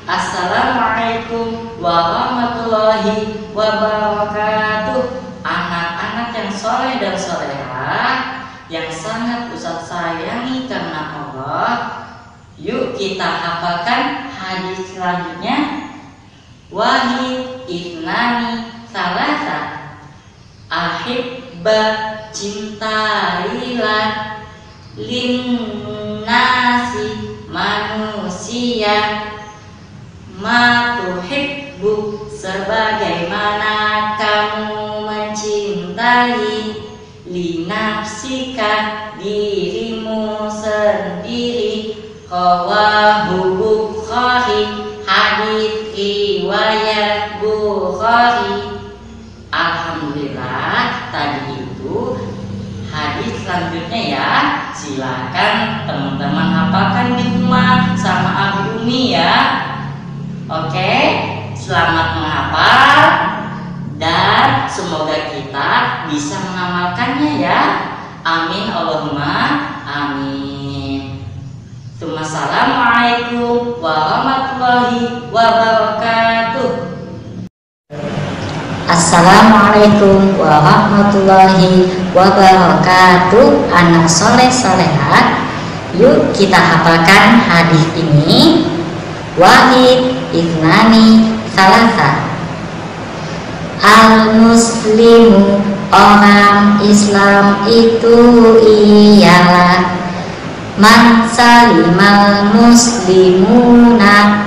Assalamualaikum warahmatullahi wabarakatuh. Anak-anak yang soleh dan solehah yang sangat Ustaz sayangi karena Allah, yuk kita hafalkan hadis selanjutnya. Wahid ithnani salasa, ahibba cintailah, linnasi manusia, ma tuhibbu sebagaimana kamu mencintai, linafsika dirimu sendiri, rawahu Bukhari hadis riwayat Bukhari. Alhamdulillah, tadi itu hadis selanjutnya ya. Silakan teman-teman hafalkan di rumah sama Abu Umi ya. Oke, selamat menghafal dan semoga kita bisa mengamalkannya ya. Amin Allahumma amin. Assalamualaikum warahmatullahi wabarakatuh. Assalamualaikum warahmatullahi wabarakatuh. Anak soleh solehat, yuk kita hafalkan hadis ini. Wahid ithnani salasa, al-muslimu orang Islam itu ialah man salimal muslimuna,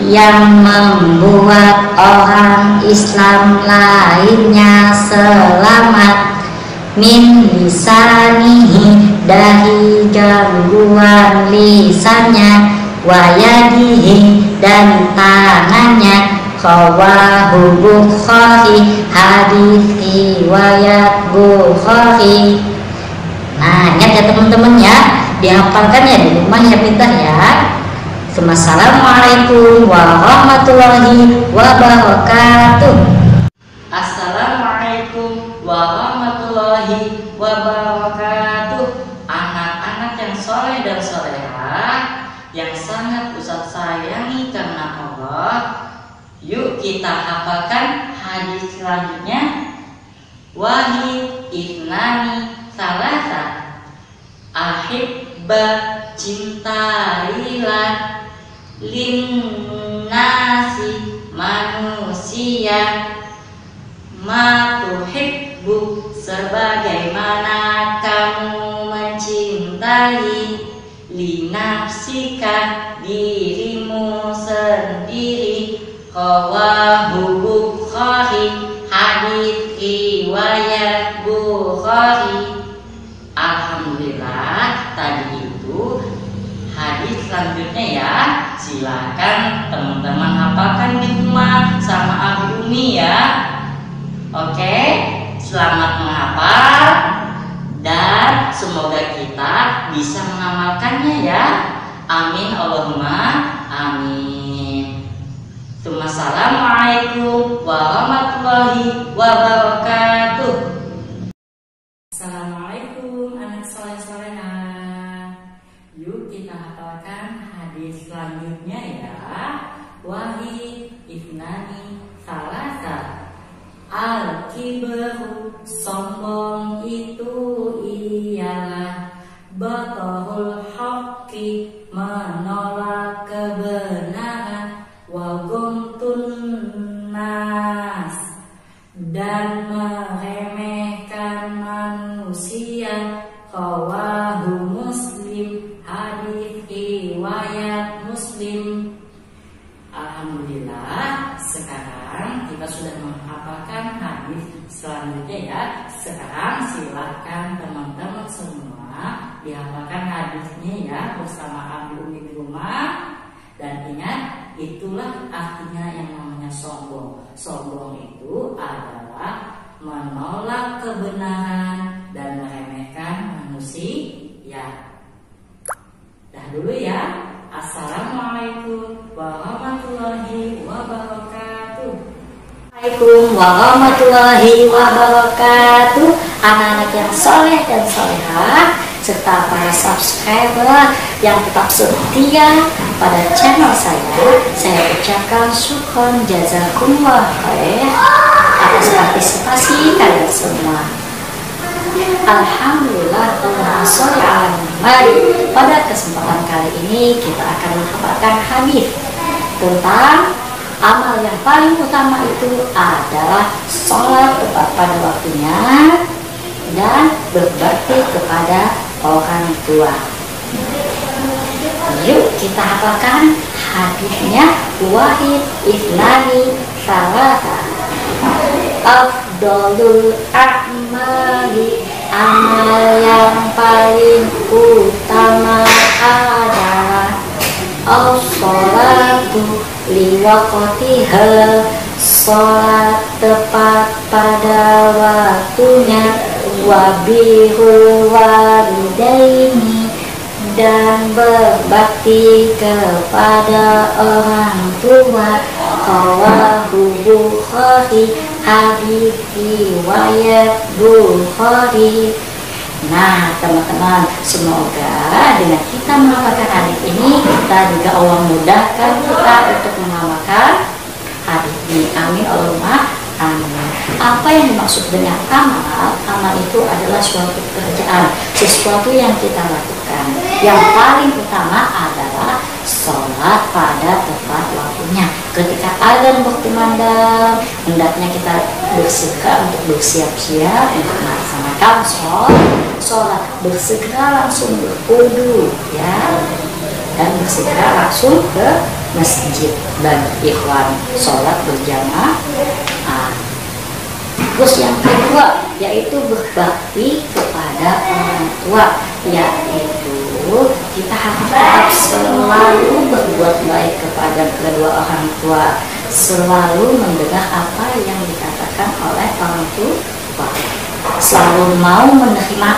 yang membuat orang Islam lainnya selamat, min lisanihi dari gangguan lisannya, wayadihi dan tangannya, rawahu Bukhari hadis riwayat Bukhari. Nah, ingat ya teman-teman ya, dihafalkan ya di rumah ya pintar ya. Assalamualaikum warahmatullahi wabarakatuh. Assalamualaikum warahmatullahi wabarakatuh. Anak-anak yang soleh dan solehah yang sangat Ustaz sayangi karena Allah, yuk kita hafalkan hadis selanjutnya. Wahid ithnani salasa, ahibba cintailah, linnasi manusia, ma tuhibbu sebagaimana kamu mencintai, linafsika dirimu sendiri, rawahu Bukhari hadis riwayat Bukhari. Alhamdulillah, tadi itu hadis selanjutnya ya. Silakan teman-teman hafalkan di rumah sama Abu Umi ya. Oke, selamat menghafal dan semoga kita bisa mengamalkannya ya. Amin Allahumma amin. Assalamualaikum warahmatullahi wabarakatuh. Assalamualaikum anak soleh-solehah. Yuk kita hafalkan hadis selanjutnya ya. Wahid ithnani salasa, al-kibru sombong itu ialah, batarul haqqi menolak kebenaran, wa ghamtun nas dan meremehkan manusia, rawahu Muslim hadis riwayat Muslim. Alhamdulillah, sekarang kita sudah menghafalkan hadis selanjutnya ya. Sekarang silakan teman-teman semua dihafalkan hadisnya ya bersama Abu Umi di rumah. Dan ingat, itulah artinya yang namanya sombong. Sombong itu adalah menolak kebenaran dan meremehkan manusia. Dah dulu ya. Assalamualaikum warahmatullahi wabarakatuh. Assalamualaikum warahmatullahi wabarakatuh. Anak-anak yang soleh dan solehah serta para subscriber yang tetap setia pada channel saya ucapkan syukron jazakumullah khair atas partisipasi kalian semua. Alhamdulillah, mari pada kesempatan kali ini kita akan menghafalkan hadis tentang amal yang paling utama itu adalah sholat tepat pada waktunya dan berbakti kepada orang tua. Yuk kita hafalkan hadisnya. Wahid Islami salasa afdolul a'mali, amal yang paling utama adalah as-sholatu liwaqtiha, sholat tepat pada waktunya, wabirul walidaini, dan berbakti kepada orang tua. Qawahu Bukhari, hadis riwayat Bukhari. Nah teman-teman, semoga dengan kita mengamalkan hadis ini, kita juga Allah mudahkan kita untuk mengamalkan hadis ini. Amin Allahumma amin. Apa yang dimaksud dengan amal? Amal itu adalah suatu pekerjaan, sesuatu yang kita lakukan. Yang paling utama adalah sholat pada tepat waktunya. Ketika azan berkumandang, hendaknya kita bersegera untuk bersiap-siap untuk melaksanakan sholat. Bersegera langsung berwudu, ya, dan bersegera langsung ke masjid dan ikhwan sholat berjamaah. Terus yang kedua yaitu berbakti kepada orang tua, yaitu kita harus tetap selalu berbuat baik kepada kedua orang tua, selalu mendengar apa yang dikatakan oleh orang tua, selalu mau menerima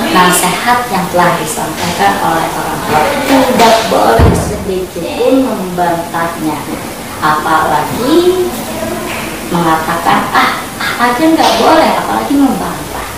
nasihat yang telah disampaikan oleh orang tua, tidak boleh sedikit pun membantahnya, apalagi mengatakan aja nggak boleh, apalagi membantah.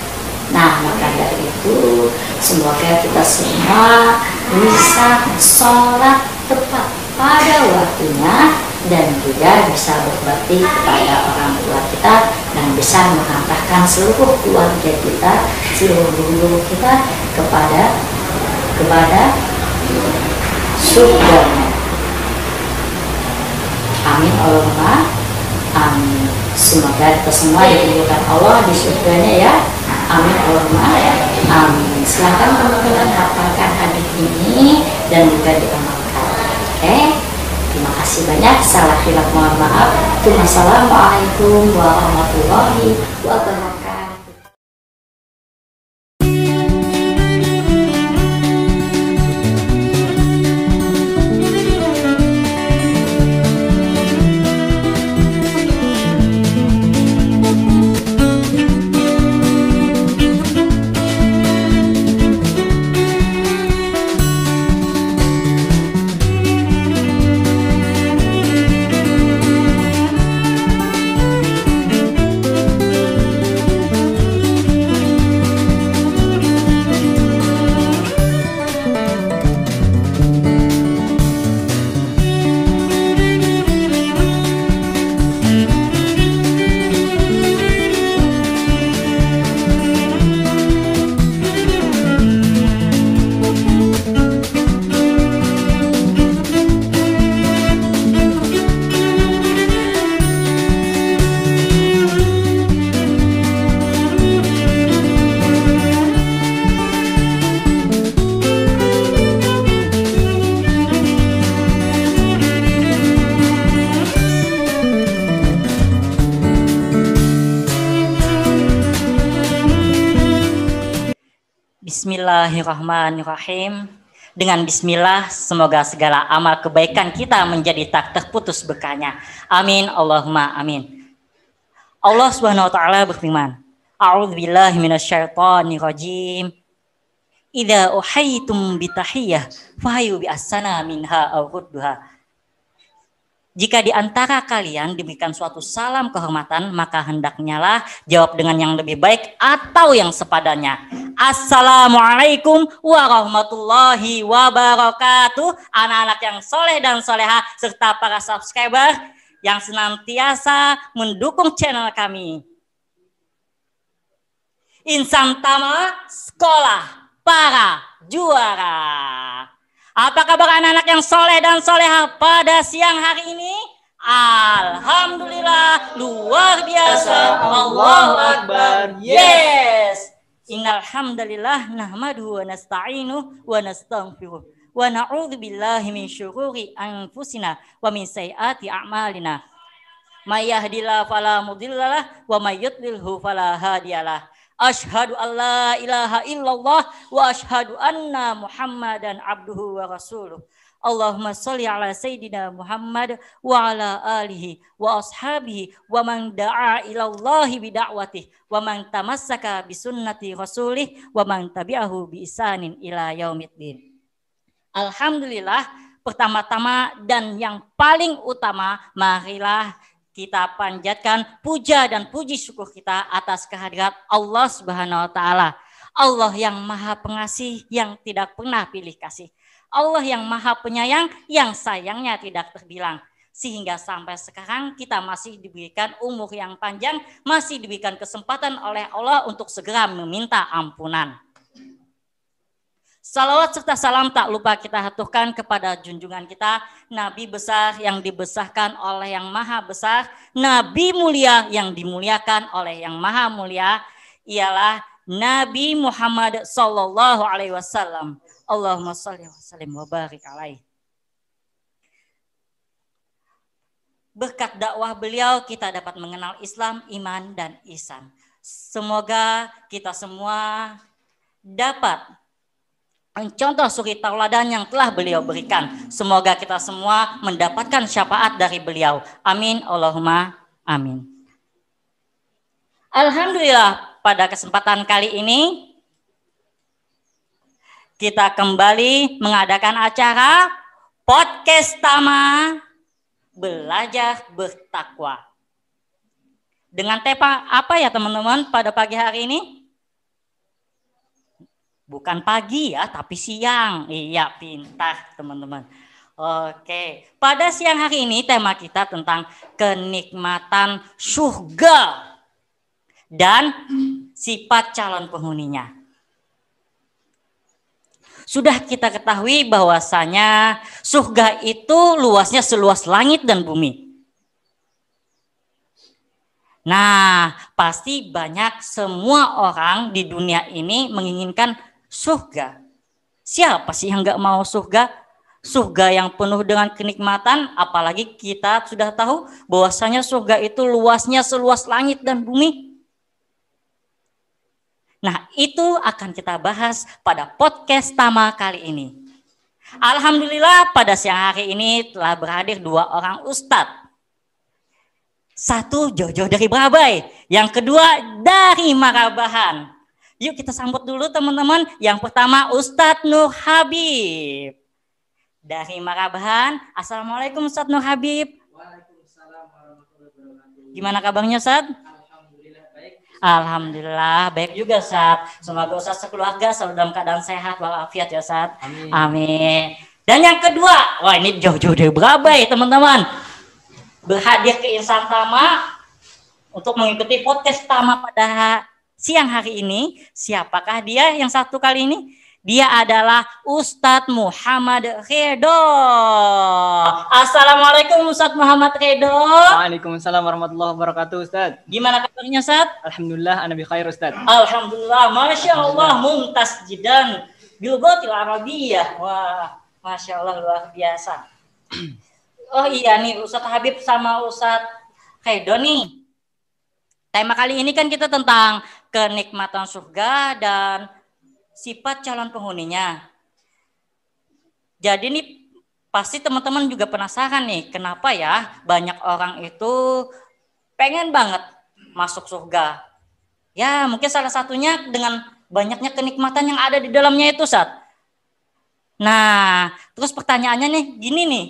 Nah maka dari itu semoga kita semua bisa sholat tepat pada waktunya dan juga bisa berbakti kepada orang tua kita dan bisa mengantarkan seluruh keluarga kita, seluruh guru kita kepada surga. Amin Allahumma amin. Semoga kita semua dikumpulkan Allah di surganya ya. Amin Allahumma amin. Silakan teman-teman hafalkan hadis ini dan juga diamalkan. Oke, terima kasih banyak. Salah hilaf mohon maaf. Wassalamualaikum warahmatullahi wabarakatuh. Bismillahirrahmanirrahim. Dengan bismillah, semoga segala amal kebaikan kita menjadi tak terputus berkahnya. Amin Allahumma amin. Allah Subhanahu wa taala berfirman, A'udzubillahi minasyaitonirrajim. Idza uhaytum bitahiyyah fahayu bi ahsana minha aw rudduha. Jika di antara kalian diberikan suatu salam kehormatan, maka hendaknya lah jawab dengan yang lebih baik atau yang sepadannya. Assalamualaikum warahmatullahi wabarakatuh. Anak-anak yang soleh dan soleha serta para subscriber yang senantiasa mendukung channel kami. Insan Tama, sekolah para juara. Apa kabar anak-anak yang soleh dan soleha pada siang hari ini? Alhamdulillah, luar biasa. Allahu Akbar. Yes. Innal hamdalillah nahmaduhu wa nasta'inu wa nastaghfiruh wa na'udzu billahi min syururi anfusina wa min sayyiati a'malina. May yahdihillahu fala mudhillalah wa may yudlilhu fala hadiyalah. Asyhadu an la ilaha illallah wa asyhadu anna Muhammadan abduhu wa rasuluh. Allahumma sholli ala sayyidina Muhammad wa ala alihi wa ashabihi wa man da'a ila Allahi bi da'watihi wa man tamassaka bi sunnati rasulih wa man tabi'ahu bi isanin ila yaumiddin. Alhamdulillah, pertama-tama dan yang paling utama, marilah kita panjatkan puja dan puji syukur kita atas kehadirat Allah Subhanahu wa taala. Allah yang Maha Pengasih, yang tidak pernah pilih kasih. Allah yang Maha Penyayang, yang sayangnya tidak terbilang. Sehingga sampai sekarang kita masih diberikan umur yang panjang, masih diberikan kesempatan oleh Allah untuk segera meminta ampunan. Salawat serta salam tak lupa kita haturkan kepada junjungan kita, Nabi besar yang dibesarkan oleh yang maha besar, Nabi mulia yang dimuliakan oleh yang maha mulia, ialah Nabi Muhammad sallallahu alaihi wasallam. Allahumma shalli wa sallim wa barik alaihi. Berkat dakwah beliau kita dapat mengenal Islam, iman dan ihsan. Semoga kita semua dapat contoh suri tauladan yang telah beliau berikan. Semoga kita semua mendapatkan syafaat dari beliau. Amin. Allahumma amin. Alhamdulillah, pada kesempatan kali ini kita kembali mengadakan acara Podcast Tama Belajar Bertakwa. Dengan tema apa ya teman-teman pada pagi hari ini? Bukan pagi ya, tapi siang. Iya, pintar teman-teman. Oke, pada siang hari ini tema kita tentang kenikmatan surga dan sifat calon penghuninya. Sudah kita ketahui bahwasanya surga itu luasnya seluas langit dan bumi. Nah, pasti banyak semua orang di dunia ini menginginkan surga. Siapa sih yang nggak mau surga? Surga yang penuh dengan kenikmatan, apalagi kita sudah tahu bahwasanya surga itu luasnya seluas langit dan bumi. Nah, itu akan kita bahas pada podcast Tama kali ini. Alhamdulillah pada siang hari ini telah berhadir 2 orang ustadz. Satu jauh-jauh dari Brabai, yang kedua dari Marabahan. Yuk kita sambut dulu teman-teman. Yang pertama Ustadz Nur Habib dari Marabahan. Assalamualaikum Ustadz Nur Habib. Waalaikumsalam warahmatullahi wabarakatuh. Gimana kabarnya Ustadz? Alhamdulillah baik. Alhamdulillah baik juga Ustadz. Semoga Ustadz sekeluarga selalu dalam keadaan sehat walafiat ya Ustadz. Amin. Amin. Dan yang kedua, wah ini jauh-jauh dari Brabai teman-teman. Berhadir ke Insan Tama untuk mengikuti podcast Tama pada siang hari ini. Siapakah dia yang satu kali ini? Dia adalah Ustadz Muhammad Ridho. Assalamualaikum Ustadz Muhammad Ridho. Waalaikumsalam warahmatullahi wabarakatuh Ustadz. Gimana kabarnya Ustadz? Alhamdulillah ana bi khair Ustadz. Alhamdulillah, Masya Allah, mumtaz jidan bilghatil arabiyah. Wah, Masya Allah luar biasa. Oh iya nih Ustadz Habib sama Ustadz Ridho nih. Tema kali ini kan kita tentang kenikmatan surga dan sifat calon penghuninya. Jadi nih pasti teman-teman juga penasaran nih, kenapa ya banyak orang itu pengen banget masuk surga. Ya mungkin salah satunya dengan banyaknya kenikmatan yang ada di dalamnya itu Ustadz. Nah terus pertanyaannya nih gini nih,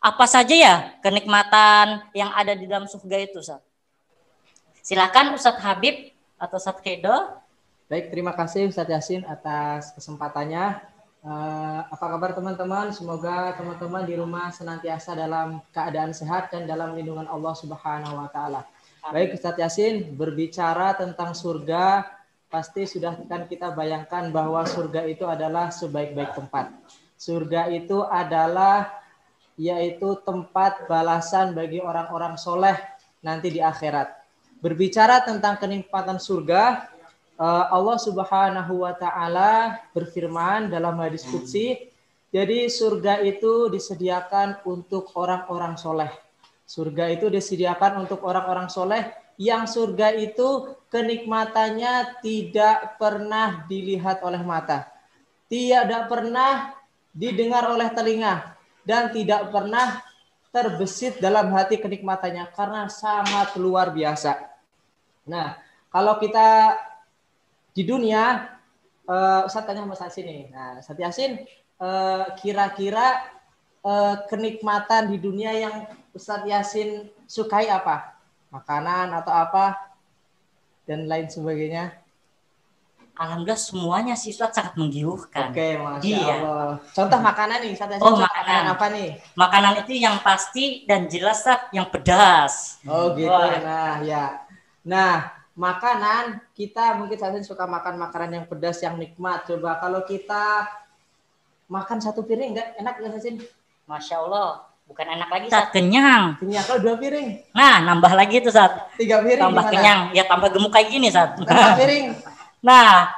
Apa saja ya kenikmatan yang ada di dalam surga itu, Ustaz? Silakan Ustadz Habib atau Ustadz Kedo. Baik, terima kasih Ustadz Yasin atas kesempatannya. Apa kabar teman-teman? Semoga teman-teman di rumah senantiasa dalam keadaan sehat dan dalam lindungan Allah Subhanahu wa taala. Baik Ustadz Yasin, berbicara tentang surga, pasti sudah kan kita bayangkan bahwa surga itu adalah sebaik-baik tempat. Surga itu adalah yaitu tempat balasan bagi orang-orang soleh nanti di akhirat. Berbicara tentang kenikmatan surga, Allah Subhanahu wa taala berfirman dalam hadis qudsi, jadi surga itu disediakan untuk orang-orang soleh. Surga itu disediakan untuk orang-orang soleh yang surga itu kenikmatannya tidak pernah dilihat oleh mata, tidak pernah didengar oleh telinga, dan tidak pernah terbesit dalam hati kenikmatannya karena sangat luar biasa. Nah, kalau kita di dunia, Ustaz tanya Mas Yasin nih. Nah, Ustaz Yasin, kira-kira kenikmatan di dunia yang Ustaz Yasin sukai apa? Makanan atau apa? Dan lain sebagainya. Alhamdulillah semuanya sih Ustaz sangat menggiurkan. Oke, Masya Iya. Allah. Contoh makanan nih, Ustaz Yasin. Oh, makanan makanan apa nih? Makanan itu yang pasti dan jelas Ustaz, yang pedas. Oh gitu. Wah. Nah, ya. Nah, makanan kita mungkin saya suka makan makanan yang pedas, yang nikmat. Coba kalau kita makan satu piring enggak enak nggak sih? Masya Allah, bukan enak lagi Ustaz, kenyang. Kenyang. Kalau 2 piring? Nah, nambah lagi tuh Ustaz. 3 piring tambah gimana? kenyang, ya tambah gemuk kayak gini Ustaz. 4 piring? Nah,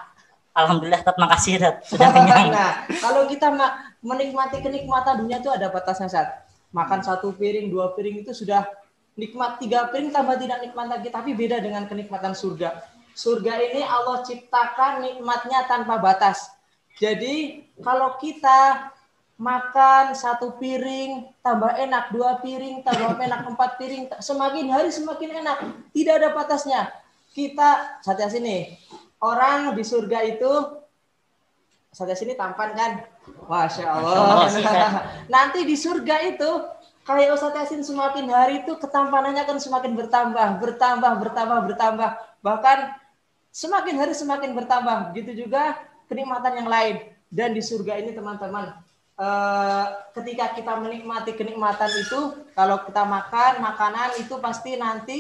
alhamdulillah Ustaz, makasih Ustaz, sudah kenyang. Nah, kalau kita menikmati kenikmatan dunia itu ada batasnya Ustaz. Makan 1 piring, 2 piring itu sudah nikmat, 3 piring tambah tidak nikmat lagi, tapi beda dengan kenikmatan surga. Surga ini Allah ciptakan nikmatnya tanpa batas. Jadi kalau kita makan 1 piring tambah enak, 2 piring tambah enak, 4 piring, semakin hari semakin enak, tidak ada batasnya. Kita saatnya sini orang di surga itu saatnya sini tampan kan? Masya Allah. Nanti di surga itu kayak Ustaz Yasin semakin hari itu ketampanannya kan semakin bertambah. Bahkan semakin hari semakin bertambah. Begitu juga kenikmatan yang lain. Dan di surga ini teman-teman, ketika kita menikmati kenikmatan itu, kalau kita makan makanan itu pasti nanti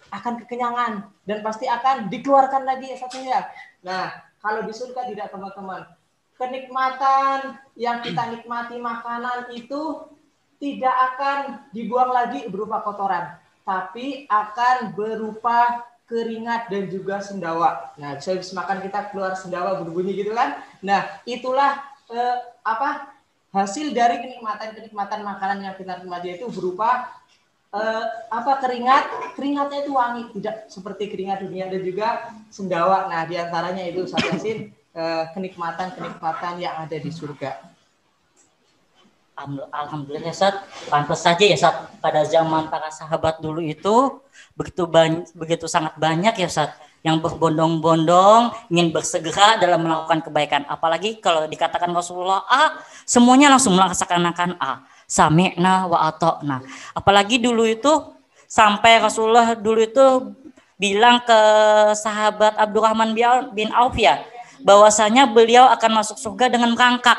akan kekenyangan dan pasti akan dikeluarkan lagi satunya. Nah, kalau di surga tidak teman-teman. Kenikmatan yang kita nikmati makanan itu tidak akan dibuang lagi berupa kotoran, tapi akan berupa keringat dan juga sendawa. Nah, bisa makan kita keluar sendawa berbunyi gitu kan? Nah, itulah hasil dari kenikmatan makanan yang kita nikmati itu berupa keringatnya itu wangi, tidak seperti keringat dunia, dan juga sendawa. Nah, diantaranya itu Ustaz Yasin kenikmatan yang ada di surga. Alhamdulillah Ustaz, pantas saja ya Ustaz, pada zaman para sahabat dulu itu begitu sangat banyak ya Ustaz yang berbondong-bondong ingin bersegera dalam melakukan kebaikan. Apalagi kalau dikatakan Rasulullah A, semuanya langsung melaksanakan A. Sami'na wa ata'na. Apalagi dulu itu sampai Rasulullah dulu itu bilang ke sahabat Abdurrahman bin Auf ya, bahwasanya beliau akan masuk surga dengan merangkak.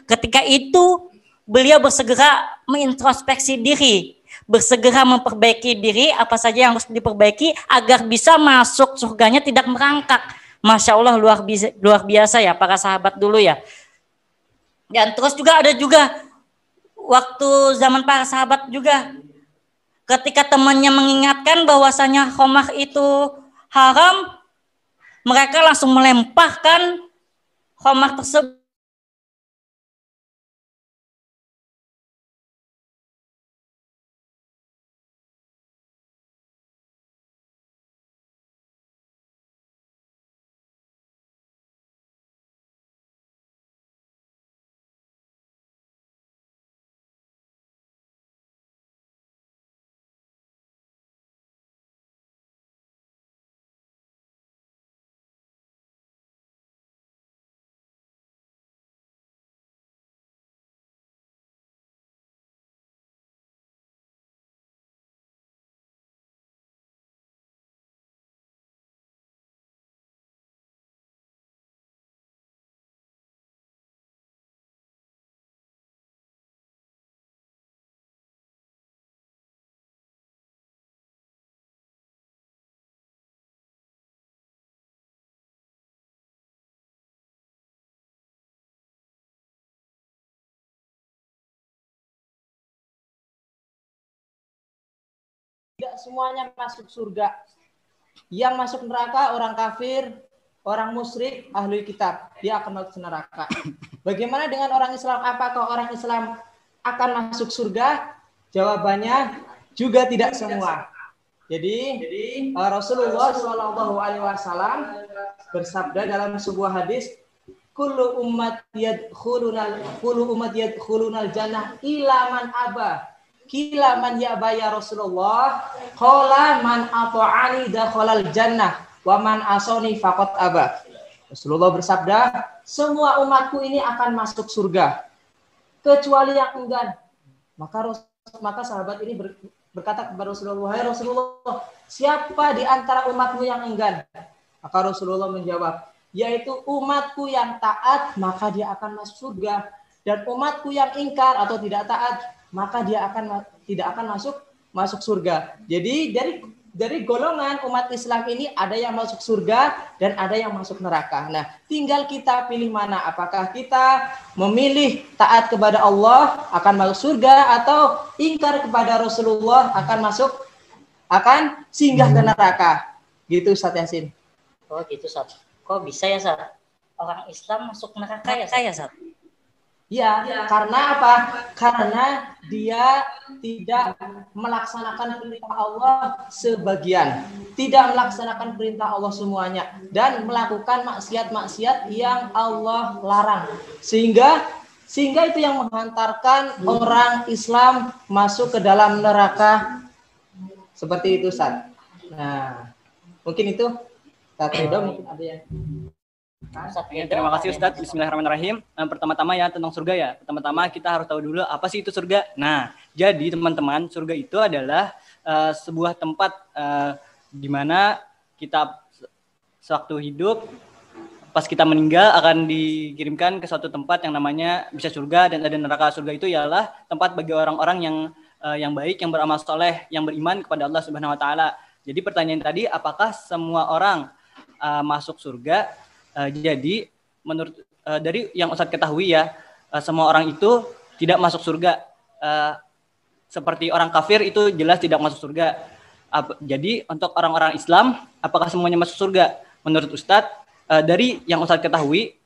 Ketika itu beliau bersegera mengintrospeksi diri, bersegera memperbaiki diri, apa saja yang harus diperbaiki agar bisa masuk surganya tidak merangkak. Masya Allah, luar biasa ya para sahabat dulu ya. Dan terus juga ada juga waktu zaman para sahabat juga, ketika temannya mengingatkan bahwasanya khamar itu haram, mereka langsung melemparkan khamar tersebut semuanya masuk surga. Yang masuk neraka orang kafir, orang musyrik, ahli kitab, dia akan masuk neraka. Bagaimana dengan orang Islam? Apakah orang Islam akan masuk surga? Jawabannya juga tidak semua. Jadi Rasulullah SAW bersabda dalam sebuah hadis, kullu ummat yadkhulunal jannah ila man aba. Kila man ya'ba ya Rasulullah, qala man ata'ani dakhalal jannah wa man asani faqad aba. Rasulullah bersabda, semua umatku ini akan masuk surga kecuali yang enggan. Maka sahabat ini berkata kepada Rasulullah, "Hai Rasulullah, siapa di antara umatmu yang enggan?" Maka Rasulullah menjawab, yaitu umatku yang taat, maka dia akan masuk surga. Dan umatku yang ingkar atau tidak taat, maka dia tidak akan masuk surga. Jadi dari golongan umat Islam ini ada yang masuk surga dan ada yang masuk neraka. Nah, tinggal kita pilih mana. Apakah kita memilih taat kepada Allah akan masuk surga, atau ingkar kepada Rasulullah akan singgah ke neraka. Gitu Ustaz Yasin. Oh gitu Ustaz. Kok bisa ya Ustaz? Orang Islam masuk neraka ya Ustaz? Ya, karena apa? Karena dia tidak melaksanakan perintah Allah sebagian, tidak melaksanakan perintah Allah semuanya, dan melakukan maksiat-maksiat yang Allah larang. Sehingga itu yang menghantarkan orang Islam masuk ke dalam neraka. Seperti itu, Ustaz. Nah, mungkin itu. Ustaz Ridho mungkin ada yang... Terima kasih Ustadz. Bismillahirrahmanirrahim. Pertama-tama ya tentang surga ya. Pertama-tama kita harus tahu dulu apa sih itu surga. Nah, jadi teman-teman, surga itu adalah sebuah tempat di mana kita sewaktu hidup, pas kita meninggal akan dikirimkan ke suatu tempat yang namanya bisa surga dan ada neraka. Surga itu ialah tempat bagi orang-orang yang baik, yang beramal soleh, yang beriman kepada Allah Subhanahu Wa Taala. Jadi pertanyaan tadi, apakah semua orang masuk surga? Jadi menurut dari yang Ustadz ketahui ya, semua orang itu tidak masuk surga. Seperti orang kafir itu jelas tidak masuk surga. Jadi untuk orang-orang Islam, apakah semuanya masuk surga? Menurut Ustadz, dari yang Ustadz ketahui,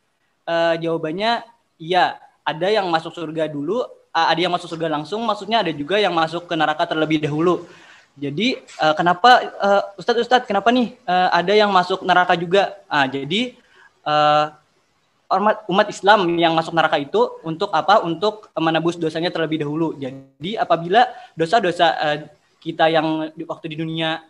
jawabannya iya. Ada yang masuk surga dulu, ada yang masuk surga langsung, maksudnya ada juga yang masuk ke neraka terlebih dahulu. Jadi kenapa Ustadz kenapa nih ada yang masuk neraka juga? Jadi umat Islam yang masuk neraka itu untuk apa? Untuk menebus dosanya terlebih dahulu. Jadi apabila dosa-dosa kita yang waktu di dunia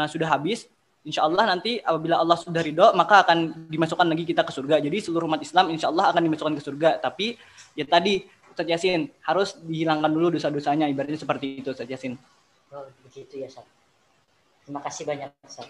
sudah habis, insya Allah nanti apabila Allah sudah ridho, maka akan dimasukkan lagi kita ke surga. Jadi seluruh umat Islam insya Allah akan dimasukkan ke surga. Tapi ya tadi Ustaz Yasin harus dihilangkan dulu dosa-dosanya. Ibaratnya seperti itu Ustaz Yasin. Oh begitu ya Ustaz. Terima kasih banyak Ustaz.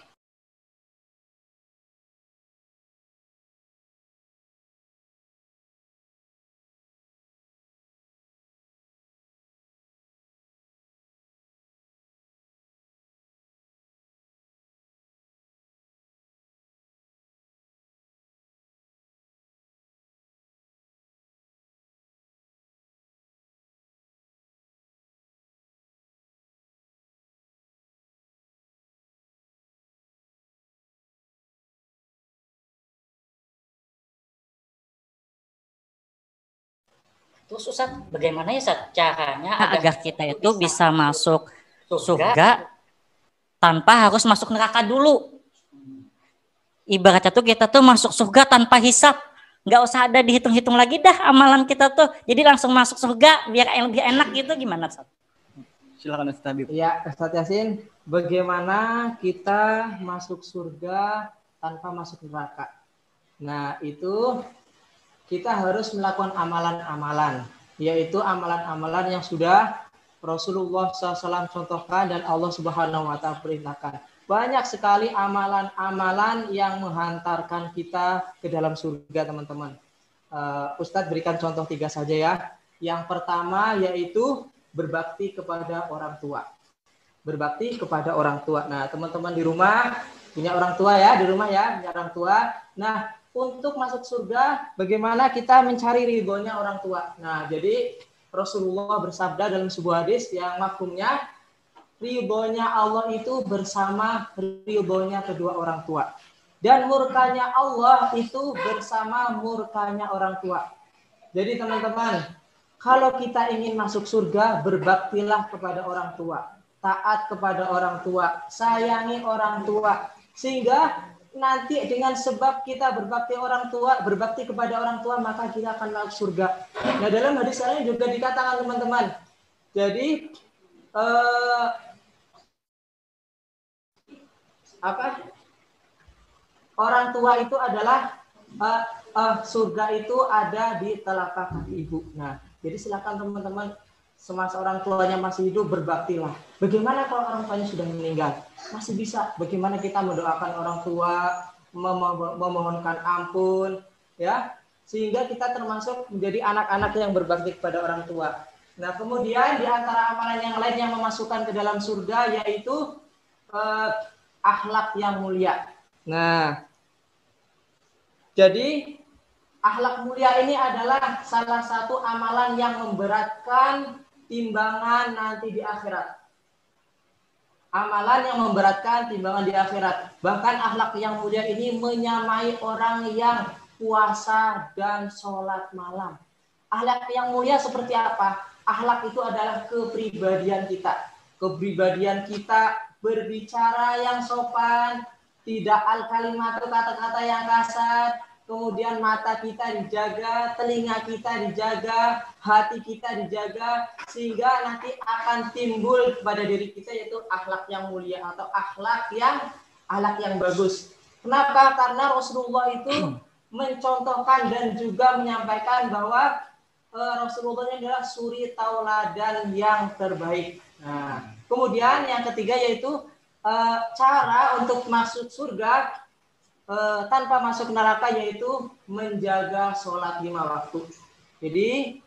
Terus Ustaz, bagaimana ya Ustaz caranya agar kita itu bisa masuk surga tanpa harus masuk neraka dulu? Ibaratnya tuh kita tuh masuk surga tanpa hisab, nggak usah ada dihitung-hitung lagi dah amalan kita tuh, jadi langsung masuk surga biar lebih enak gitu. Gimana Ustaz? Silakan Ustaz Habib. Ya, Ustaz Yasin, bagaimana kita masuk surga tanpa masuk neraka? Nah, itu kita harus melakukan amalan-amalan, yaitu amalan-amalan yang sudah Rasulullah SAW contohkan dan Allah Subhanahu Wa Taala perintahkan. Banyak sekali amalan-amalan yang menghantarkan kita ke dalam surga, teman-teman. Ustadz berikan contoh 3 saja ya. Yang pertama yaitu berbakti kepada orang tua. Berbakti kepada orang tua. Nah, teman-teman di rumah punya orang tua ya, di rumah ya, punya orang tua. Nah, untuk masuk surga, bagaimana kita mencari ridhonya orang tua. Nah, jadi Rasulullah bersabda dalam sebuah hadis yang mafhumnya, ridhonya Allah itu bersama ridhonya kedua orang tua. Dan murkanya Allah itu bersama murkanya orang tua. Jadi teman-teman, kalau kita ingin masuk surga, berbaktilah kepada orang tua. Taat kepada orang tua, sayangi orang tua. Sehingga nanti dengan sebab kita berbakti kepada orang tua, maka kita akan masuk surga. Nah, dalam hadis lain juga dikatakan teman-teman. Jadi orang tua itu adalah surga itu ada di telapak kaki ibu. Nah, jadi silakan teman-teman, semasa orang tuanya masih hidup berbaktilah. Bagaimana kalau orang tuanya sudah meninggal? Masih bisa. Bagaimana kita mendoakan orang tua, memohonkan ampun, ya, sehingga kita termasuk menjadi anak-anak yang berbakti kepada orang tua. Nah, kemudian di antara amalan yang lain yang memasukkan ke dalam surga yaitu akhlak yang mulia. Nah, jadi akhlak mulia ini adalah salah satu amalan yang memberatkan timbangan nanti di akhirat. Amalan yang memberatkan timbangan di akhirat. Bahkan akhlak yang mulia ini menyamai orang yang puasa dan sholat malam. Akhlak yang mulia seperti apa? Akhlak itu adalah kepribadian kita. Kepribadian kita berbicara yang sopan, tidak al-kalimat, kata-kata yang kasar, kemudian mata kita dijaga, telinga kita dijaga, hati kita dijaga, sehingga nanti akan timbul pada diri kita yaitu akhlak yang mulia atau akhlak yang bagus. Kenapa? Karena Rasulullah itu mencontohkan dan juga menyampaikan bahwa Rasulullah adalah suri tauladan yang terbaik. Nah, kemudian yang ketiga yaitu cara untuk masuk surga tanpa masuk neraka yaitu menjaga sholat 5 waktu. Jadi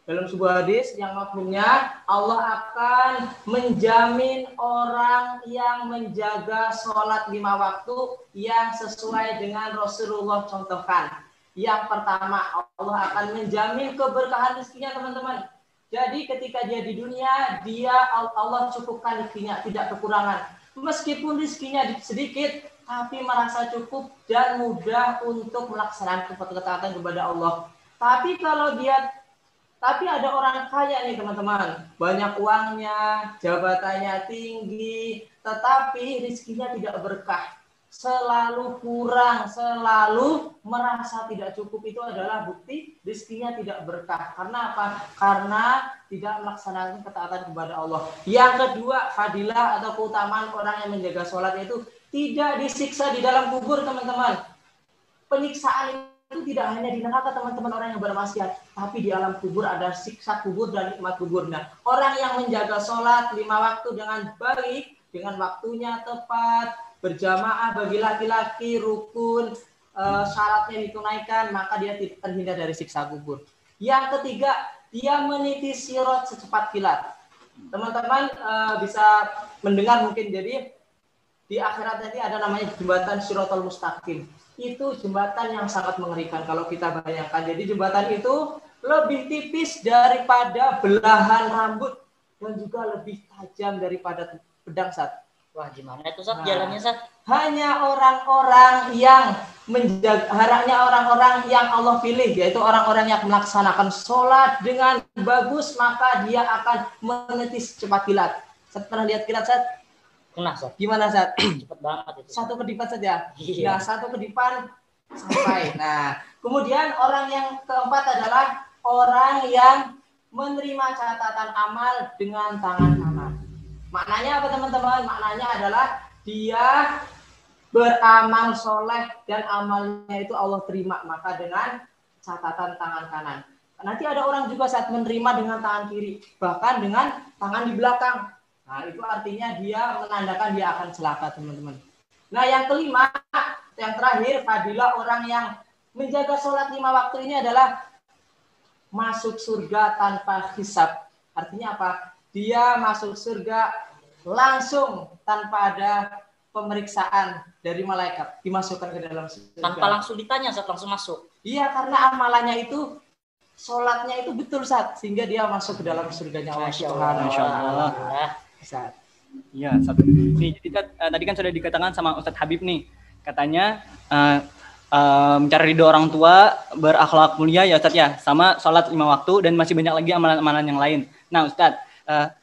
dalam sebuah hadis yang mafhumnya Allah akan menjamin orang yang menjaga sholat 5 waktu yang sesuai dengan Rasulullah contohkan. Yang pertama, Allah akan menjamin keberkahan rezekinya teman-teman. Jadi ketika dia di dunia, Allah cukupkan rezekinya, tidak kekurangan. Meskipun rezekinya sedikit, tapi merasa cukup dan mudah untuk melaksanakan ketaatan kepada Allah. Tapi ada orang kaya nih teman-teman, banyak uangnya, jabatannya tinggi, tetapi rezekinya tidak berkah, selalu kurang, selalu merasa tidak cukup. Itu adalah bukti rezekinya tidak berkah. Karena apa? Karena tidak melaksanakan ketaatan kepada Allah. Yang kedua, fadilah atau keutamaan orang yang menjaga sholat itu tidak disiksa di dalam kubur teman-teman. Penyiksaan itu tidak hanya di neraka teman-teman orang yang bermaksiat, tapi di alam kubur ada siksa kubur dan nikmat kubur. Nah, orang yang menjaga sholat 5 waktu dengan baik, dengan waktunya tepat, berjamaah bagi laki-laki, rukun, syaratnya ditunaikan, maka dia terhindar dari siksa kubur. Yang ketiga, dia meniti sirat secepat kilat. Teman-teman bisa mendengar mungkin, jadi di akhirat nanti ada namanya jembatan Shiratal Mustaqim. Itu jembatan yang sangat mengerikan kalau kita bayangkan. Jadi jembatan itu lebih tipis daripada belahan rambut dan juga lebih tajam daripada pedang Sat. Wah, gimana itu Sat jalannya Sat? Hanya orang-orang yang orang-orang yang Allah pilih, yaitu orang-orang yang melaksanakan sholat dengan bagus, maka dia akan meniti cepat kilat. Sat pernah lihat kilat Sat? Pernah Sat. Gimana Sat? Cepet banget itu. Satu kedipan saja. Iya. Nah, satu kedipan sampai. Nah, kemudian orang yang keempat adalah orang yang menerima catatan amal dengan tangan kanan. Maknanya apa teman-teman? Maknanya adalah dia beramal soleh dan amalnya itu Allah terima, maka dengan catatan tangan kanan. Nanti ada orang juga saat menerima dengan tangan kiri, bahkan dengan tangan di belakang. Nah, itu artinya dia menandakan dia akan celaka teman-teman. Nah, yang kelima, yang terakhir, fadilah orang yang menjaga sholat 5 waktu ini adalah masuk surga tanpa hisab. Artinya apa? Dia masuk surga langsung tanpa ada pemeriksaan dari malaikat, dimasukkan ke dalam surga. Tanpa langsung ditanya Sat, langsung masuk. Iya, karena amalannya itu, sholatnya itu betul Sat, sehingga dia masuk ke dalam surganya Allah Subhanahu wa Ta'ala. Ustaz. Iya, satu. Nih, tadi kan sudah dikatakan sama Ustadz Habib nih, katanya mencari ridho orang tua, berakhlak mulia ya Ustadz ya, sama sholat 5 waktu dan masih banyak lagi amalan-amalan yang lain. Nah Ustadz,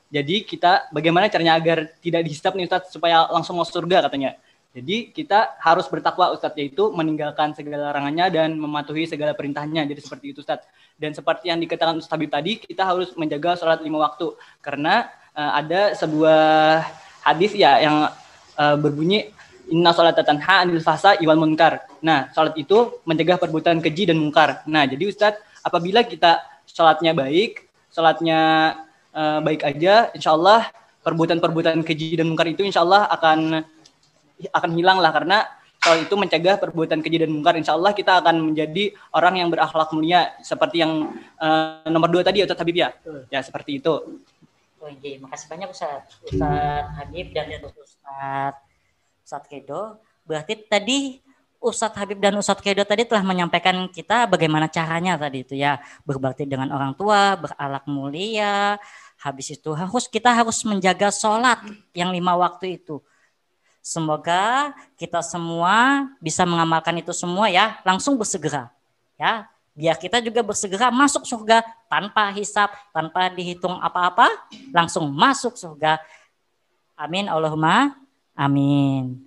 jadi kita bagaimana caranya agar tidak dihisab nih Ustadz supaya langsung masuk surga katanya. Jadi kita harus bertakwa Ustadz, yaitu meninggalkan segala larangannya dan mematuhi segala perintahnya. Jadi seperti itu Ustadz. Dan seperti yang dikatakan Ustadz Habib tadi, kita harus menjaga sholat 5 waktu karena ada sebuah hadis ya yang berbunyi inna sholata tanha 'anil fahsya'i wal munkar. Nah, sholat itu mencegah perbuatan keji dan mungkar. Nah, jadi Ustadz, apabila kita sholatnya baik baik aja, insya Allah perbuatan-perbuatan keji dan mungkar itu insya Allah akan hilang lah, karena sholat itu mencegah perbuatan keji dan mungkar. Insya Allah kita akan menjadi orang yang berakhlak mulia seperti yang nomor 2 tadi Ustadz Habib ya. Ya seperti itu. Oh iya, makasih banyak Ustadz Habib dan Ustadz Kedo. Berarti tadi Ustadz Habib dan Ustadz Kedo tadi telah menyampaikan kita bagaimana caranya tadi itu ya, berbakti dengan orang tua, berakhlak mulia. Habis itu kita harus menjaga sholat yang 5 waktu itu. Semoga kita semua bisa mengamalkan itu semua ya, langsung bersegera ya. Biar kita juga bersegera masuk surga tanpa hisab, tanpa dihitung apa-apa, langsung masuk surga. Amin, Allahumma amin.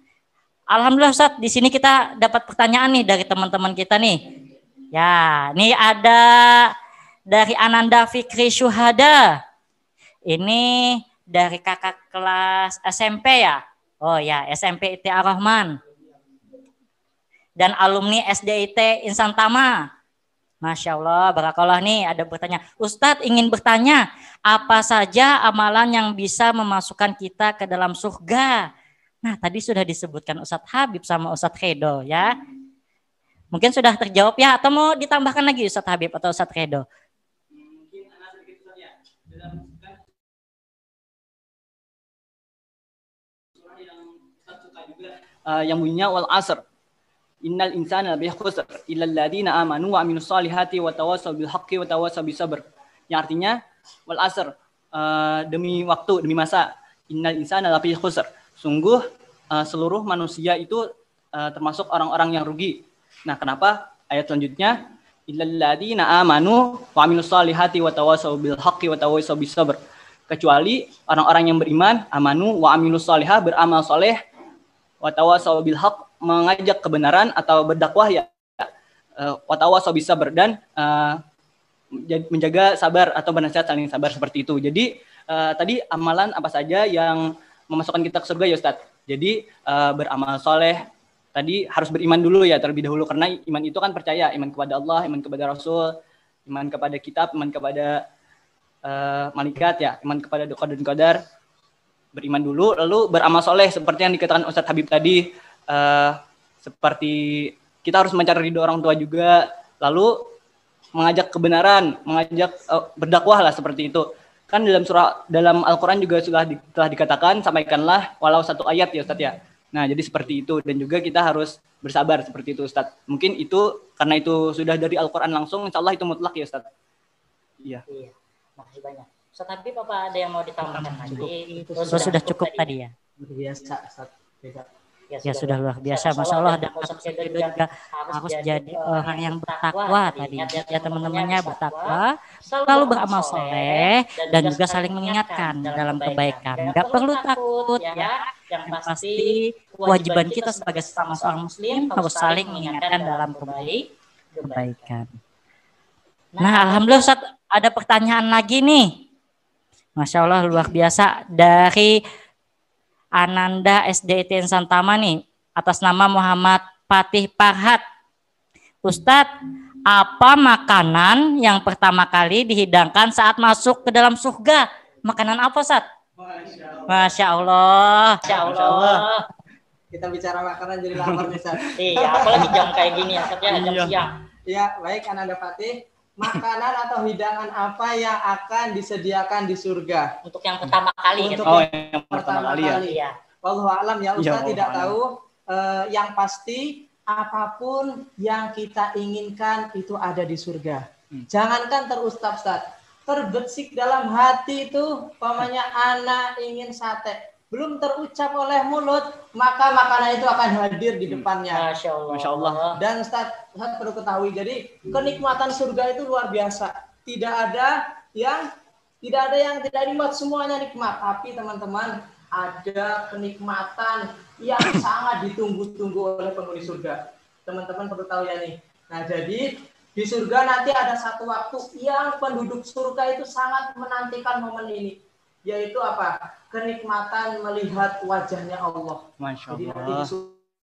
Alhamdulillah Ustadz, di sini kita dapat pertanyaan nih dari teman-teman kita nih. Ya, ini ada dari Ananda Fikri Syuhada. Ini dari kakak kelas SMP ya. Oh ya, SMP IT Ar-Rahman. Dan alumni SDIT Insan Tama. Masya Allah, barakallah nih ada bertanya. Ustadz ingin bertanya, apa saja amalan yang bisa memasukkan kita ke dalam surga? Nah tadi sudah disebutkan Ustadz Habib sama Ustadz Kedo ya. Mungkin sudah terjawab ya, atau mau ditambahkan lagi Ustadz Habib atau Ustadz Kedo? Mungkin anak sedikit Ustadz ya. Surah yang Ustadz suka juga, yang bunyinya wal asr. Innal insana lafi khusr illa alladziina aamanu wa 'amilus shalihati wa tawassaw bil haqqi wa tawassaw bis sabr. Yang artinya wal asr, demi waktu, demi masa. Innal insana lafi khusr. Sungguh seluruh manusia itu termasuk orang-orang yang rugi. Nah, kenapa? Ayat selanjutnya illal alladziina aamanu wa 'amilus shalihati wa tawassaw bil haqqi wa tawassaw bis sabr. Kecuali orang-orang yang beriman, amanu wa 'amilus shalihah, beramal soleh, wa tawassaw bil haqq, mengajak kebenaran atau berdakwah ya, watawa sobi sabar, dan menjaga sabar atau bernasihat saling sabar seperti itu. Jadi tadi amalan apa saja yang memasukkan kita ke surga ya Ustadz. Jadi beramal soleh, tadi harus beriman dulu ya terlebih dahulu, karena iman itu kan percaya, iman kepada Allah, iman kepada Rasul, iman kepada kitab, iman kepada malaikat ya, iman kepada qadar dan qadar. Beriman dulu, lalu beramal soleh seperti yang dikatakan Ustadz Habib tadi. Seperti kita harus mencari ridho orang tua juga, lalu mengajak kebenaran, mengajak berdakwah lah seperti itu. Kan dalam Al-Quran juga telah dikatakan, sampaikanlah walau 1 ayat ya Ustadz ya. Nah jadi seperti itu, dan juga kita harus bersabar seperti itu Ustadz. Mungkin itu karena itu sudah dari Al-Quran langsung, insya Allah itu mutlak ya Ustadz. Iya. Makasih banyak. Ustadz Habib, apa ada yang mau ditambahkan lagi? Sudah cukup tadi ya. Biasa Ustadz. Ya sudah luar biasa, Masya Allah, dan Ustadz Kedo juga harus jadi orang yang bertakwa tadi ya, teman-temannya bertakwa, selalu beramal soleh, dan juga saling mengingatkan dalam kebaikan. Gak perlu takut ya, yang pasti kewajiban kita sebagai sesama seorang muslim harus saling mengingatkan dalam kebaikan. Nah alhamdulillah Ustadz, ada pertanyaan lagi nih, Masya Allah luar biasa, dari Ananda SDIT Insan Tama nih, atas nama Muhammad Fatih Farhat. Ustadz, apa makanan yang pertama kali dihidangkan saat masuk ke dalam surga? Makanan apa Ustadz? Masya Allah. Masya Allah. Kita bicara makanan jadi lapar nih Ustadz. Iya, apalagi jam kayak gini ya Ustadz ya, jam siang. Iya, baik Ananda Fatih. Makanan atau hidangan apa yang akan disediakan di surga? Untuk yang pertama kali. Untuk yang pertama kali. Ya. Wallahu a'lam ya, Ustaz Ya, tidak tahu. Yang pasti apapun yang kita inginkan itu ada di surga. Jangankan terustad Ustaz, terbersih dalam hati itu, umpamanya anak ingin sate, belum terucap oleh mulut, maka makanan itu akan hadir di depannya. Masya Allah. Masya Allah. Dan Ustaz perlu ketahui, jadi kenikmatan surga itu luar biasa. Tidak ada yang tidak nikmat, semuanya nikmat. Tapi teman-teman, ada kenikmatan yang sangat ditunggu-tunggu oleh penghuni surga. Teman-teman perlu tahu ya nih. Nah, jadi di surga nanti ada satu waktu yang penduduk surga itu sangat menantikan momen ini, yaitu apa? Kenikmatan melihat wajahnya Allah. Masya Jadi nanti di Allah.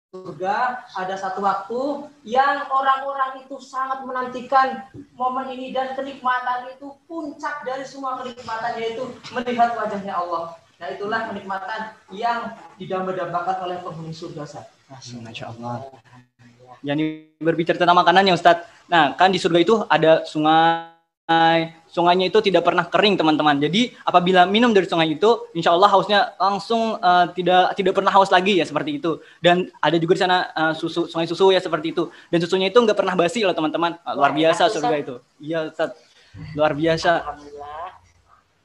surga ada satu waktu yang orang-orang itu sangat menantikan momen ini, dan kenikmatan itu puncak dari semua kenikmatan, yaitu melihat wajahnya Allah. Nah, itulah kenikmatan yang didamba-dambakan oleh penghuni surga. Masya Allah. Jadi berbicara tentang makanan ya Ustadz. Nah, kan di surga itu ada sungai. Sungainya itu tidak pernah kering, teman-teman. Jadi apabila minum dari sungai itu, insya Allah hausnya langsung tidak pernah haus lagi ya, seperti itu. Dan ada juga di sana sungai susu ya, seperti itu. Dan susunya itu nggak pernah basi loh, teman-teman. Luar biasa surga itu. Iya Ustadz, luar biasa. Alhamdulillah.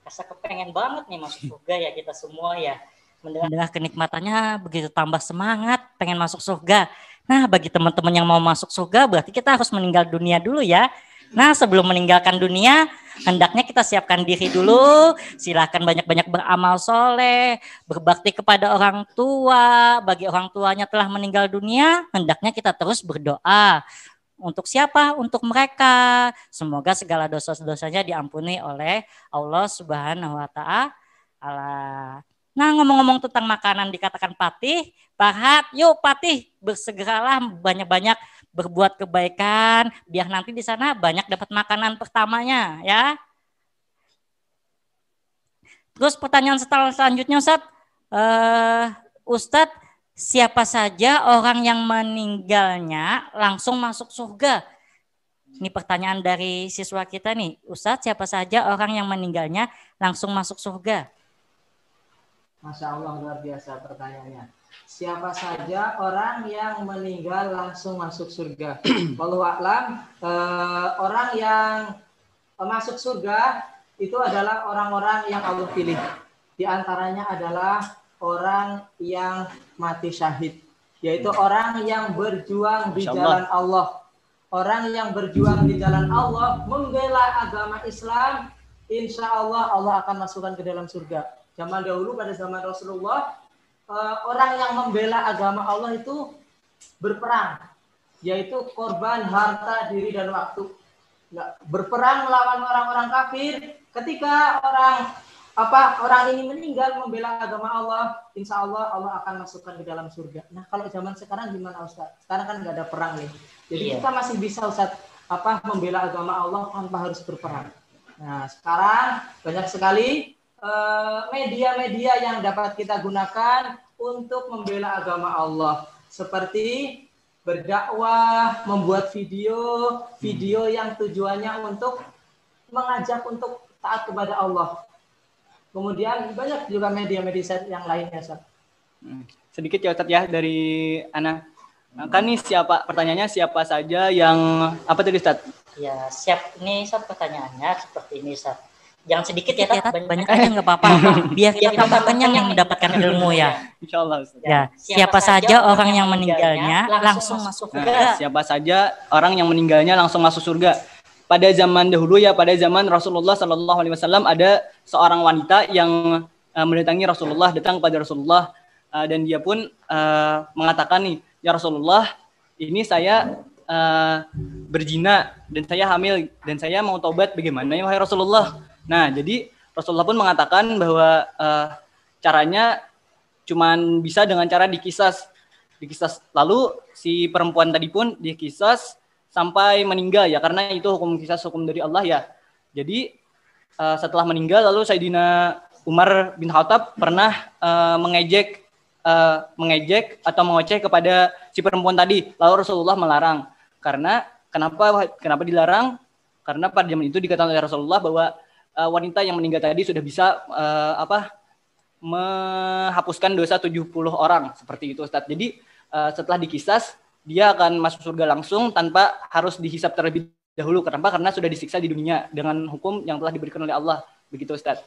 Rasa kepengen banget nih masuk surga ya kita semua ya. Mendengar kenikmatannya begitu tambah semangat pengen masuk surga. Nah, bagi teman-teman yang mau masuk surga berarti kita harus meninggal dunia dulu ya. Nah, sebelum meninggalkan dunia, hendaknya kita siapkan diri dulu. Silakan banyak-banyak beramal soleh, berbakti kepada orang tua. Bagi orang tuanya telah meninggal dunia, hendaknya kita terus berdoa. Untuk siapa? Untuk mereka. Semoga segala dosa-dosanya diampuni oleh Allah Subhanahu wa Ta'ala. Nah, ngomong-ngomong tentang makanan dikatakan Patih, Farhat, yuk Patih bersegeralah banyak-banyak berbuat kebaikan biar nanti di sana banyak dapat makanan pertamanya ya. Terus pertanyaan selanjutnya Ustadz, siapa saja orang yang meninggalnya langsung masuk surga? Ini pertanyaan dari siswa kita nih. Ustadz, siapa saja orang yang meninggalnya langsung masuk surga? Masya Allah, luar biasa pertanyaannya. Siapa saja orang yang meninggal langsung masuk surga? Wallahu a'lam, orang yang masuk surga itu adalah orang-orang yang Allah pilih. Di antaranya adalah orang yang mati syahid, yaitu orang yang berjuang di jalan Allah. Orang yang berjuang di jalan Allah, membela agama Islam, insya Allah Allah akan masukkan ke dalam surga. Zaman dahulu pada zaman Rasulullah, orang yang membela agama Allah itu berperang, yaitu korban harta, diri dan waktu. Berperang melawan orang-orang kafir. Ketika orang ini meninggal membela agama Allah, insya Allah Allah akan masukkan ke dalam surga. Nah, kalau zaman sekarang gimana Ustaz? Sekarang kan nggak ada perang nih. Jadi kita masih bisa Ustaz membela agama Allah tanpa harus berperang. Nah, sekarang banyak sekali media-media yang dapat kita gunakan untuk membela agama Allah, seperti berdakwah, membuat video yang tujuannya untuk mengajak untuk taat kepada Allah. Kemudian banyak juga media-media yang lainnya, Ustaz. Sedikit ya Ustaz ya dari Ana. Kan nih pertanyaannya siapa saja yang apa tadi Ustaz? Ya, siap. Ini Ustaz pertanyaannya seperti ini Ustaz. Jangan sedikit ya, banyak aja nggak apa-apa. Biar kita tambah kenyang yang mendapatkan ilmu ya. Insyaallah Ustaz. Ya, siapa saja orang yang meninggalnya langsung masuk surga. Siapa saja orang yang meninggalnya langsung masuk surga. Pada zaman dahulu ya, pada zaman Rasulullah Sallallahu Alaihi Wasallam ada seorang wanita yang mendatangi Rasulullah, datang kepada Rasulullah dan dia pun mengatakan nih, ya Rasulullah, ini saya berzina dan saya hamil dan saya mau taubat, bagaimana ya wahai Rasulullah? Nah, jadi Rasulullah pun mengatakan bahwa caranya cuman bisa dengan cara dikisas. Lalu si perempuan tadi pun dikisas sampai meninggal ya, karena itu hukum kisas, hukum dari Allah ya. Jadi setelah meninggal lalu Sayyidina Umar bin Khattab pernah mengejek atau mengoceh kepada si perempuan tadi. Lalu Rasulullah melarang. Karena kenapa dilarang? Karena pada zaman itu dikatakan oleh Rasulullah bahwa wanita yang meninggal tadi sudah bisa menghapuskan dosa 70 orang seperti itu Ustaz. Jadi setelah dikisas dia akan masuk surga langsung tanpa harus dihisap terlebih dahulu. Kenapa? Karena sudah disiksa di dunia dengan hukum yang telah diberikan oleh Allah. Begitu Ustaz.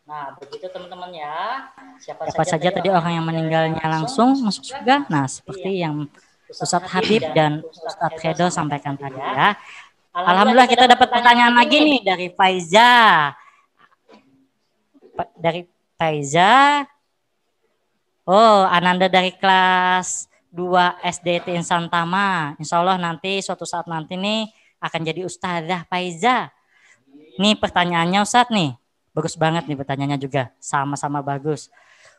Nah, begitu teman-teman ya. Siapa saja tadi orang yang meninggalnya langsung masuk surga? Nah, seperti yang Ustadz Habib dan Ustadz Kredo sampaikan tadi ya. Alhamdulillah kita dapat pertanyaan lagi nih dari Faiza. Oh, Ananda dari kelas 2 SDT Insan Tama. Insya Allah nanti suatu saat nanti nih akan jadi Ustazah Faiza. Nih pertanyaannya Ustadz nih. Bagus banget nih pertanyaannya juga. Sama-sama bagus.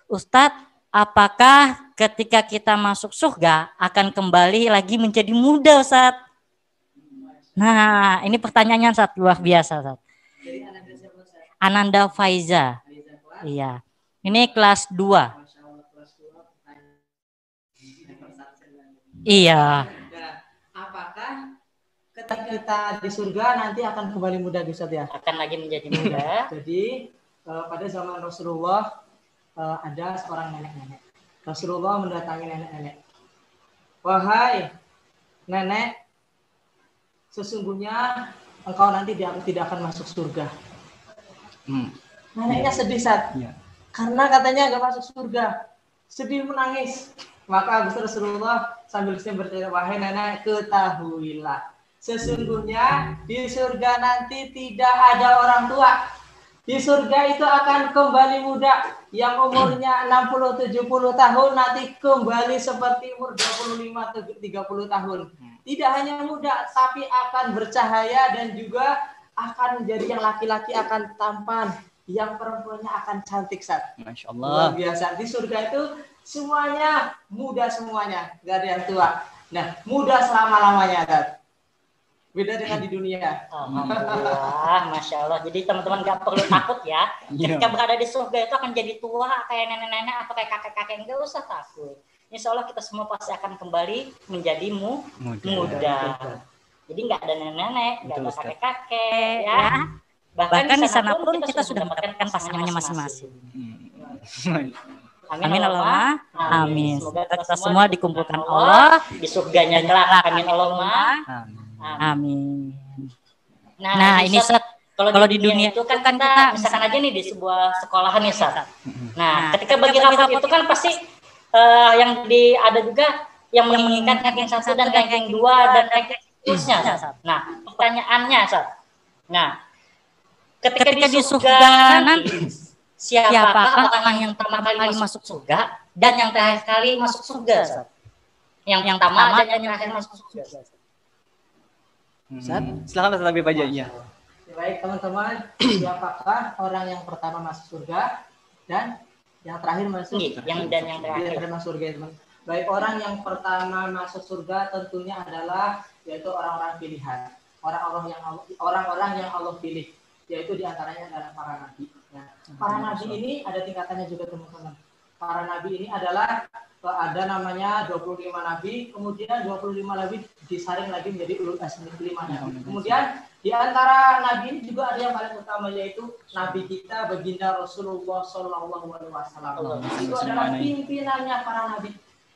Ustadz, apakah ketika kita masuk surga akan kembali lagi menjadi muda Ustadz? Nah, ini pertanyaannya Ustadz luar biasa Ustadz. Ananda Faiza. Iya. Ini kelas 2. Iya. Apakah ketika kita di surga nanti akan kembali muda Ustaz ya? Akan lagi menjadi muda. Jadi pada zaman Rasulullah ada seorang nenek-nenek. Rasulullah mendatangi nenek-nenek. Wahai nenek, sesungguhnya engkau nanti tidak akan masuk surga. Neneknya sedih Ustaz. Ya. Karena katanya gak masuk surga. Sedih menangis. Maka Rasulullah sambil bertanya, wahai nenek, ketahuilah, sesungguhnya di surga nanti tidak ada orang tua. Di surga itu akan kembali muda. Yang umurnya 60-70 tahun nanti kembali seperti umur 25-30 tahun. Tidak hanya muda, tapi akan bercahaya dan juga akan menjadi yang laki-laki akan tampan. Yang perempuannya akan cantik, Sat. Masya Allah. Luar biasa. Di surga itu semuanya muda semuanya, gak ada yang tua. Nah, muda selama-lamanya, Sat. Beda dengan di dunia. Alhamdulillah, Masya Allah. Jadi teman-teman gak perlu takut ya. Ketika berada di surga itu akan jadi tua kayak nenek-nenek atau kayak kakek-kakek. Enggak usah takut. Insya Allah kita semua pasti akan kembali menjadi muda. Jadi nggak ada nenek-nenek, nggak ada kakek-kakek ya. Bahkan di sana pun kita sudah mendapatkan pasangannya masing-masing. Amin Allahumma. Amin. Semoga kita semua dikumpulkan Allah di surganya kelak. Amin Allahumma. Amin. Nah, ini Sat, kalau di dunia itu kan kita misalkan aja nih di sebuah sekolahan nih Sat. Nah, ketika bagi rapot itu kan pasti yang ada juga yang menginginkan ranking 1 dan ranking 2 dan ranking terusnya. Nah, pertanyaannya Sat. Nah, ketika di surga nanti siapakah orang yang pertama kali masuk surga dan yang terakhir kali masuk surga Sat? Yang pertama dan yang terakhir masuk surga. Silakan Ustaz Habib aja. Iya. Baik teman-teman, siapakah orang yang pertama masuk surga dan yang terakhir masuk surga? Yang terakhir masuk surga, teman. Baik, orang yang pertama masuk surga tentunya adalah yaitu orang-orang pilihan, orang-orang yang Allah pilih, yaitu diantaranya adalah para nabi. Nah, para nabi ini ada tingkatannya juga teman-teman. Para nabi ini adalah ada namanya 25 nabi, kemudian 25 nabi disaring lagi menjadi ulul azmi 5 nabi. Kemudian di antara nabi ini juga ada yang paling utama yaitu nabi kita baginda Rasulullah Shallallahu Alaihi Wasallam. Itu adalah pimpinannya para nabi.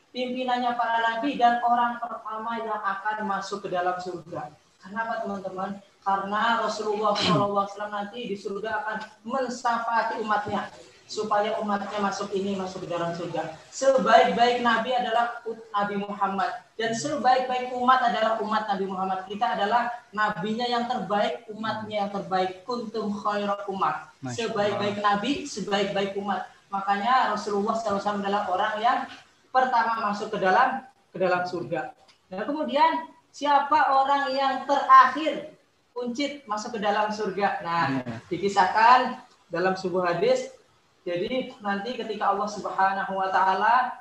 Pimpinannya para nabi dan orang pertama yang akan masuk ke dalam surga. Kenapa teman-teman? Karena Rasulullah SAW nanti di surga akan mensyafaati umatnya supaya umatnya masuk ke dalam surga. Sebaik-baik nabi adalah Nabi Muhammad dan sebaik-baik umat adalah umat Nabi Muhammad. Kita adalah nabinya yang terbaik, umatnya yang terbaik. Kuntum khairat umat. Sebaik-baik nabi, sebaik-baik umat. Makanya Rasulullah SAW adalah orang yang pertama masuk ke dalam surga. Nah, kemudian siapa orang yang terakhir kuncit masuk ke dalam surga? Nah, dikisahkan dalam sebuah hadis. Jadi nanti ketika Allah Subhanahu wa taala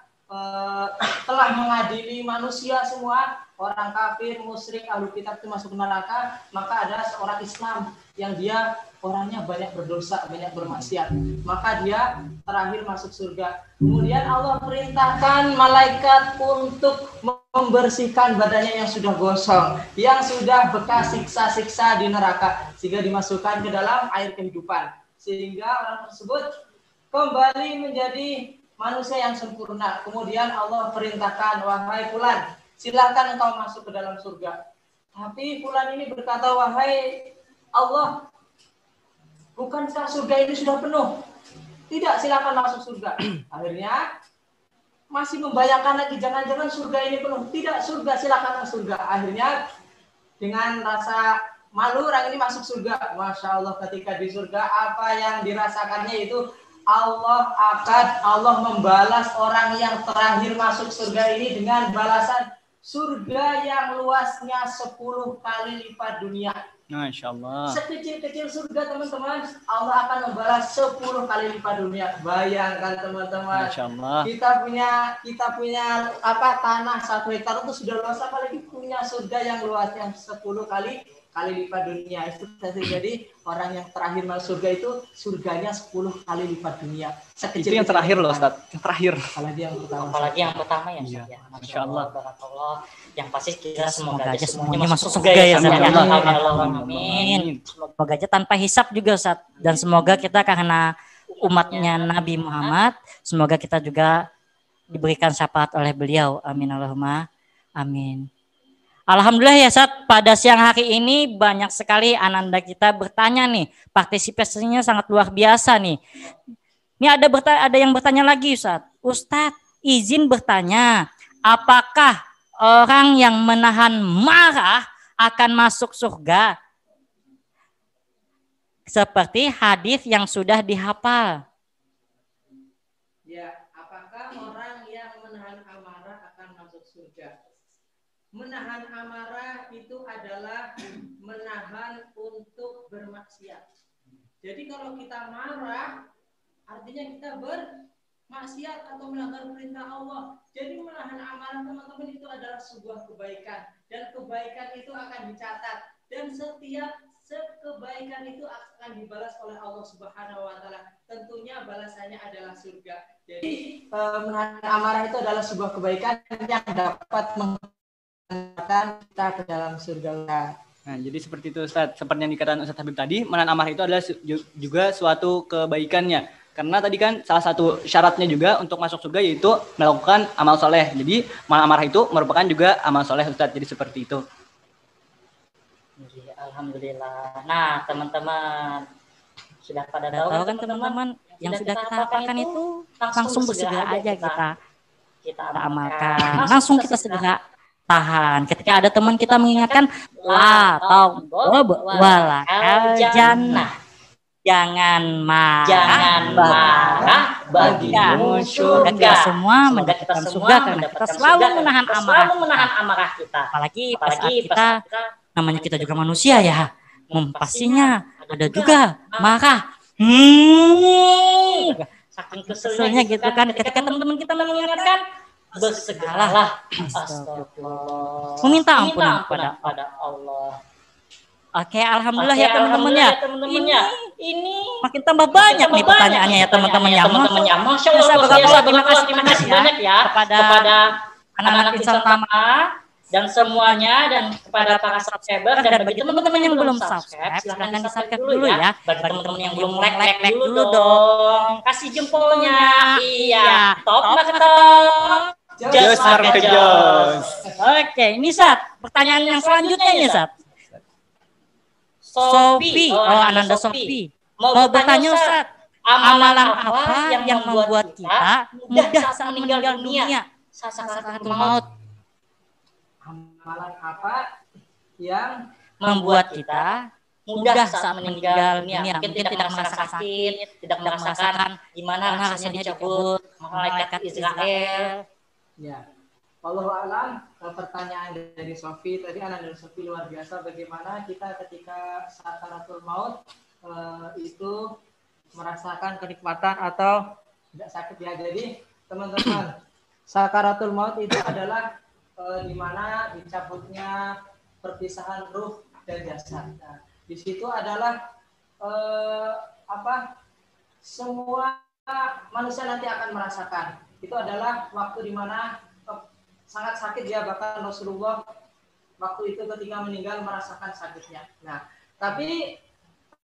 telah mengadili manusia semua, orang kafir, musyrik, ahlu kitab itu masuk neraka, maka ada seorang Islam yang dia orangnya banyak berdosa, banyak bermaksiat, maka dia terakhir masuk surga. Kemudian Allah perintahkan malaikat untuk membersihkan badannya yang sudah gosong, yang sudah bekas siksa-siksa di neraka, sehingga dimasukkan ke dalam air kehidupan, sehingga orang tersebut kembali menjadi manusia yang sempurna. Kemudian Allah perintahkan, wahai fulan, silakan engkau masuk ke dalam surga. Tapi fulan ini berkata, wahai Allah, bukankah surga ini sudah penuh? Tidak, silakan masuk surga. Akhirnya masih membayangkan lagi, jangan-jangan surga ini penuh. Tidak, surga, silakan masuk surga. Akhirnya dengan rasa malu orang ini masuk surga. Masya Allah, ketika di surga apa yang dirasakannya itu Allah membalas orang yang terakhir masuk surga ini dengan balasan surga yang luasnya 10 kali lipat dunia. Masya Allah. Sekecil-kecil surga teman-teman, Allah akan membalas 10 kali lipat dunia. Bayangkan teman-teman. Masya Allah. Kita punya tanah 1 hektar itu sudah luas, apalagi punya surga yang luasnya 10 kali lipat dunia. Itu jadi orang yang terakhir masuk surga itu surganya 10 kali lipat dunia. Itu yang terakhir loh Ustaz. Yang terakhir. Apalagi yang pertama ya. Iya. Ya. Masya Allah. Barakallah. Yang pasti kita semoga aja semuanya masuk surga ya. Amin. Semoga aja tanpa hisap juga Ustaz. Dan semoga kita karena umatnya Nabi Muhammad, semoga kita juga diberikan syafaat oleh beliau. Amin Allahumma. Amin. Alhamdulillah ya Ustaz, pada siang hari ini banyak sekali ananda kita bertanya nih. Partisipasinya sangat luar biasa nih. Ini ada yang bertanya lagi Ustaz. Ustaz, izin bertanya, apakah orang yang menahan marah akan masuk surga? Seperti hadis yang sudah dihafal. Ya, apakah orang yang menahan amarah akan masuk surga? Menahan amarah itu adalah menahan untuk bermaksiat. Jadi kalau kita marah, artinya kita bermaksiat atau melanggar perintah Allah. Jadi menahan amarah teman-teman itu adalah sebuah kebaikan. Dan kebaikan itu akan dicatat. Dan setiap kebaikan itu akan dibalas oleh Allah Subhanahu wa Ta'ala. Tentunya balasannya adalah surga. Jadi menahan amarah itu adalah sebuah kebaikan yang dapat kita ke dalam surga. Nah, jadi seperti itu Ustaz. Seperti yang dikatakan Ustaz Habib tadi, menahan amarah itu adalah juga suatu kebaikannya. Karena tadi kan salah satu syaratnya juga untuk masuk surga yaitu melakukan amal soleh. Jadi menahan amarah itu merupakan juga amal soleh Ustaz. Jadi seperti itu. Alhamdulillah. Nah teman-teman, sudah pada tahu kan teman-teman yang sudah kita amalkan itu langsung bersegera aja kita amalkan. Langsung kita segera tahan. Ketika ada teman kita mengingatkan la taghdab wala jannah. Jangan marah bagimu surga. Kita semua mendapatkan surga karena kita selalu menahan amarah kita. Apalagi pas kita namanya kita juga manusia ya. Pastinya ada juga marah. Saking keselnya gitu kan. Ketika teman-teman kita mengingatkan, bersegeralah astagfirullah, meminta ampunan kepada Allah. Oke, alhamdulillah ya teman-teman ya. Ini makin tambah banyak nih pertanyaannya ya teman-teman ya. Masya Allah, terima kasih banyak ya kepada anak-anak insan Tama dan semuanya, dan kepada para subscriber, dan bagi teman-teman yang belum subscribe silahkan di-subscribe dulu ya. Bagi teman-teman yang belum like dulu dong, kasih jempolnya. Iya, top marketer. Jos market Jos. Oke, ini Sat, pertanyaan yang selanjutnya nih Sat. Sofi, Ananda Sofi mau bertanya Sat, amalan apa yang membuat kita mudah saat meninggal dunia? Sakaratul maut. Amalan apa yang membuat kita mudah saat meninggal dunia? Mungkin tidak merasakan sakit, tidak merasakan gimana rasanya dicabut malaikat Israel. Ya, wallahu a'lam. Pertanyaan dari Sofi tadi, Ananda Sofi luar biasa. Bagaimana kita ketika sakaratul maut itu merasakan kenikmatan atau tidak sakit ya? Jadi teman-teman, sakaratul maut itu adalah di mana dicabutnya perpisahan ruh dan jasad. Nah, di situ adalah semua manusia nanti akan merasakan. Itu adalah waktu di mana sangat sakit ya, bahkan Rasulullah waktu itu ketika meninggal merasakan sakitnya. Nah, tapi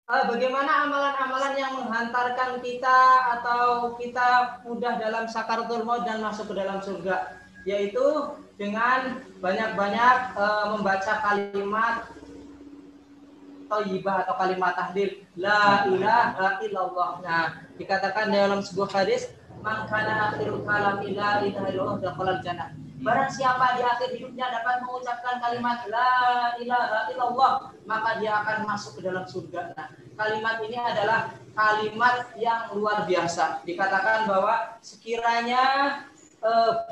bagaimana amalan-amalan yang menghantarkan kita atau kita mudah dalam sakaratul maut dan masuk ke dalam surga? Yaitu dengan banyak-banyak membaca kalimat thayyibah atau kalimat tahlil la ilaha illallah. Nah, dikatakan dalam sebuah hadis, man kana akhiru kalami la ilaha illallah dakhalal jannah. Barang siapa di akhir hidupnya dapat mengucapkan kalimat la ilaha illallah, maka dia akan masuk ke dalam surga. Nah, kalimat ini adalah kalimat yang luar biasa. Dikatakan bahwa sekiranya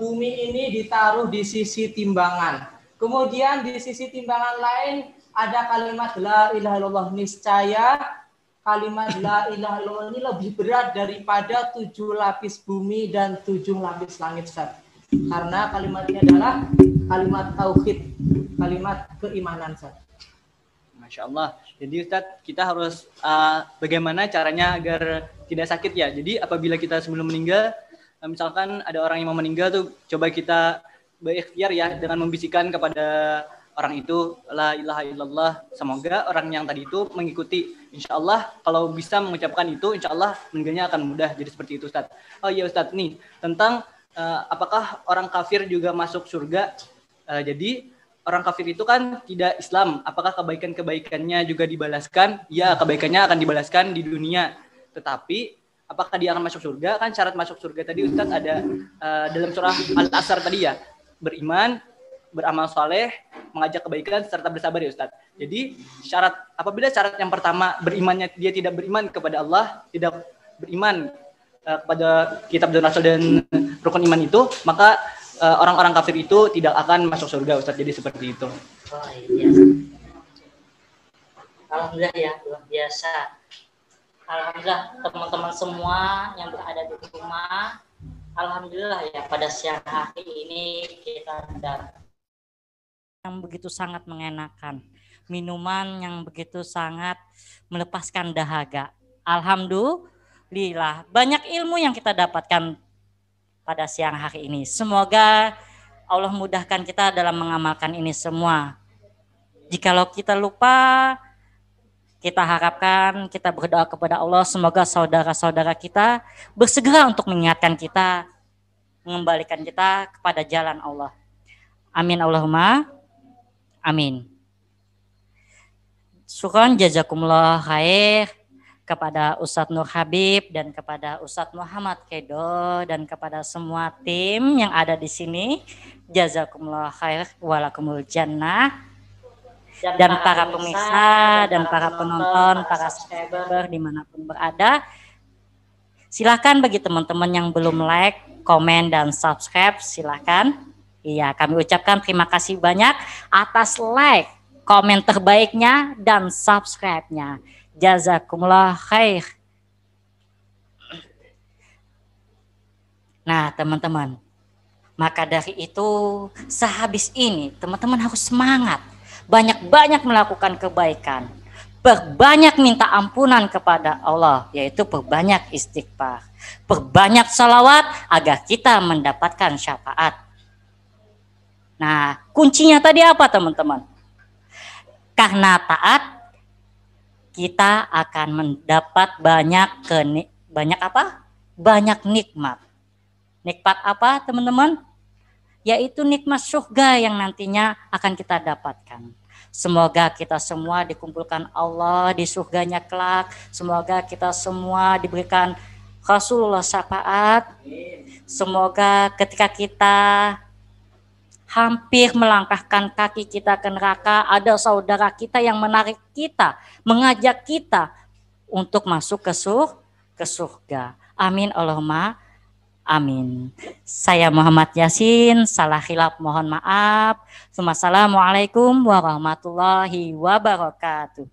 bumi ini ditaruh di sisi timbangan, kemudian di sisi timbangan lain ada kalimat la ilaha illallah, niscaya kalimat la ilaha illallah ini lebih berat daripada 7 lapis bumi dan 7 lapis langit, Ustaz. Karena kalimat ini adalah kalimat tauhid, kalimat keimanan, Ustaz. Masya Allah. Jadi Ustadz, kita harus bagaimana caranya agar tidak sakit ya. Jadi apabila kita sebelum meninggal, misalkan ada orang yang mau meninggal tuh, coba kita berikhtiar ya dengan membisikkan kepada orang itu la ilaha illallah. Semoga orang yang tadi itu mengikuti. Insya Allah kalau bisa mengucapkan itu, insya Allah meninggalnya akan mudah. Jadi seperti itu, Ustadz. Oh iya Ustadz, nih tentang apakah orang kafir juga masuk surga? Jadi orang kafir itu kan tidak Islam. Apakah kebaikan-kebaikannya juga dibalaskan? Ya, kebaikannya akan dibalaskan di dunia. Tetapi apakah dia akan masuk surga? Kan syarat masuk surga tadi Ustadz ada dalam surah Al-Asr tadi ya. Beriman, beramal soleh, mengajak kebaikan, serta bersabar ya Ustadz. Jadi apabila syarat yang pertama berimannya dia tidak beriman kepada Allah, tidak beriman kepada kitab dan rasul dan rukun iman itu, maka orang-orang kafir itu tidak akan masuk surga Ustadz. Jadi seperti itu. Oh iya. Alhamdulillah ya, luar biasa. Alhamdulillah teman-teman semua yang berada di rumah, alhamdulillah ya pada siang hari ini kita dapat yang begitu sangat mengenakan, minuman yang begitu sangat melepaskan dahaga. Alhamdulillah banyak ilmu yang kita dapatkan pada siang hari ini. Semoga Allah mudahkan kita dalam mengamalkan ini semua. Jikalau kita lupa, kita harapkan, kita berdoa kepada Allah, semoga saudara-saudara kita bersegera untuk mengingatkan kita, mengembalikan kita kepada jalan Allah. Amin Allahumma amin. Syukran jazakumullah khair kepada Ustadz Nur Habib dan kepada Ustadz Muhammad Kedo dan kepada semua tim yang ada di sini. Jazakumullah khair walakumul jannah. Dan para pemirsa dan para penonton, para subscriber dimanapun berada, silakan bagi teman-teman yang belum like, komen dan subscribe, silakan. Iya, kami ucapkan terima kasih banyak atas like, komen terbaiknya dan subscribe-nya. Jazakumullah khair. Nah, teman-teman, maka dari itu sehabis ini teman-teman harus semangat, banyak-banyak melakukan kebaikan, berbanyak minta ampunan kepada Allah, yaitu berbanyak istighfar, berbanyak salawat agar kita mendapatkan syafaat. Nah, kuncinya tadi apa teman-teman? Karena taat, kita akan mendapat banyak apa? Banyak nikmat. Nikmat apa teman-teman? Yaitu nikmat surga yang nantinya akan kita dapatkan. Semoga kita semua dikumpulkan Allah di surganya kelak. Semoga kita semua diberikan Rasulullah syafaat. Semoga ketika kita hampir melangkahkan kaki kita ke neraka, ada saudara kita yang menarik kita, mengajak kita untuk masuk ke surga. Amin Allahumma amin. Saya Muhammad Yasin, salah khilaf mohon maaf. Wassalamualaikum warahmatullahi wabarakatuh.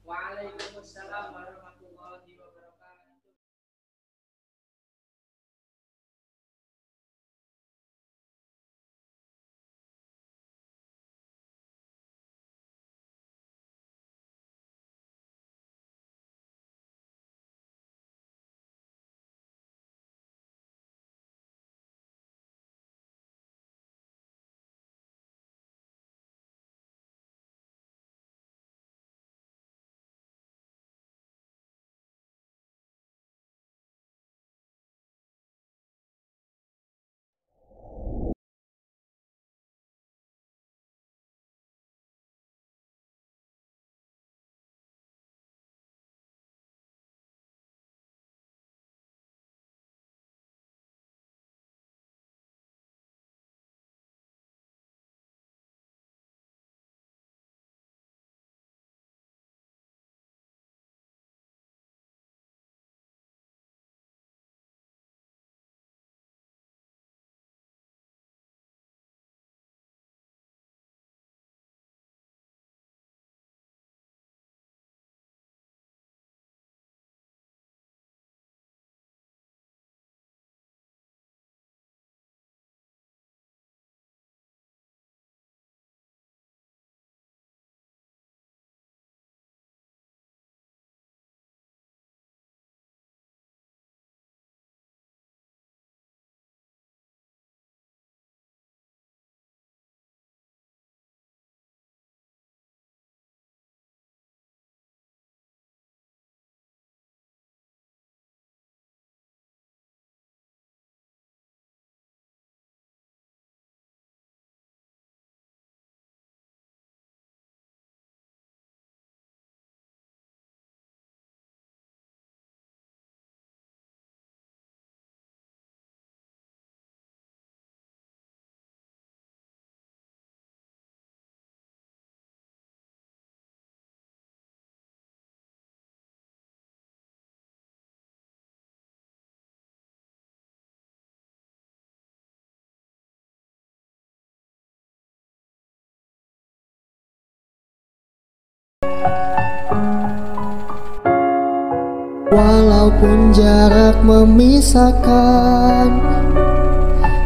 Walaupun jarak memisahkan,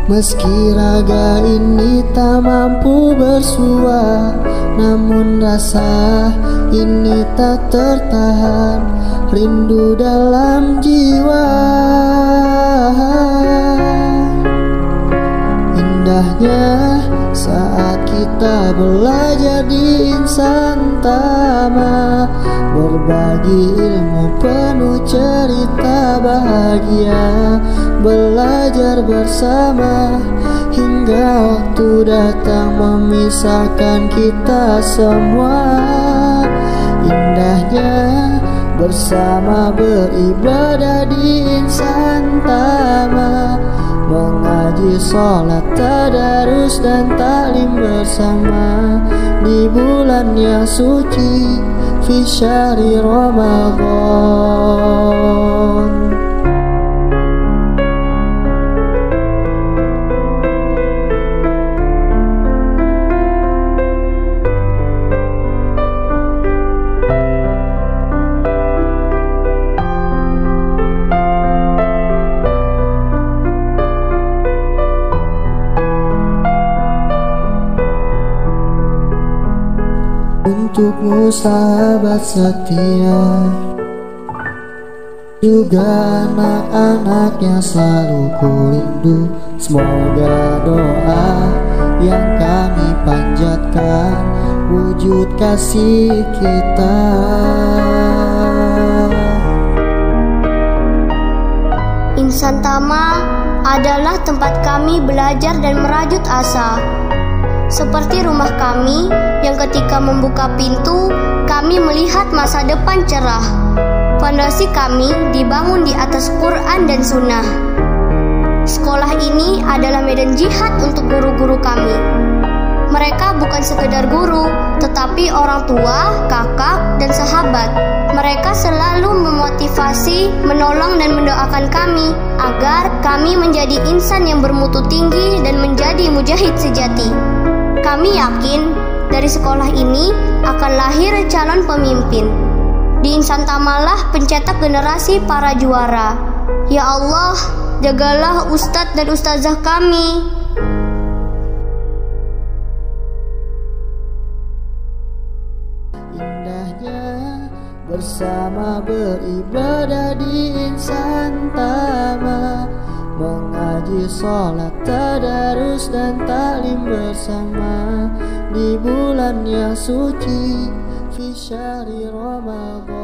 meski raga ini tak mampu bersua, namun rasa ini tak tertahan, rindu dalam jiwa. Indahnya saat kita belajar di insan tama, berbagi ilmu penuh cerita bahagia, belajar bersama hingga waktu datang memisahkan kita semua. Indahnya bersama beribadah di insan tama, mengaji, sholat, tadarus dan taklim bersama di bulan yang suci fi syahri Ramadan. Untukmu sahabat setia, juga anak-anaknya selalu ku rindu. Semoga doa yang kami panjatkan wujud kasih kita. Insan Tama adalah tempat kami belajar dan merajut asa. Seperti rumah kami yang ketika membuka pintu, kami melihat masa depan cerah. Fondasi kami dibangun di atas Quran dan Sunnah. Sekolah ini adalah medan jihad untuk guru-guru kami. Mereka bukan sekedar guru, tetapi orang tua, kakak, dan sahabat. Mereka selalu memotivasi, menolong, dan mendoakan kami agar kami menjadi insan yang bermutu tinggi dan menjadi mujahid sejati. Kami yakin dari sekolah ini akan lahir calon pemimpin. Di Insan Tamalah pencetak generasi para juara. Ya Allah, jagalah ustadz dan ustazah kami. Indahnya bersama beribadah di insan tama, mengaji, sholat, tadarus dan taklim bersama di bulan yang suci fi syahri Ramadan.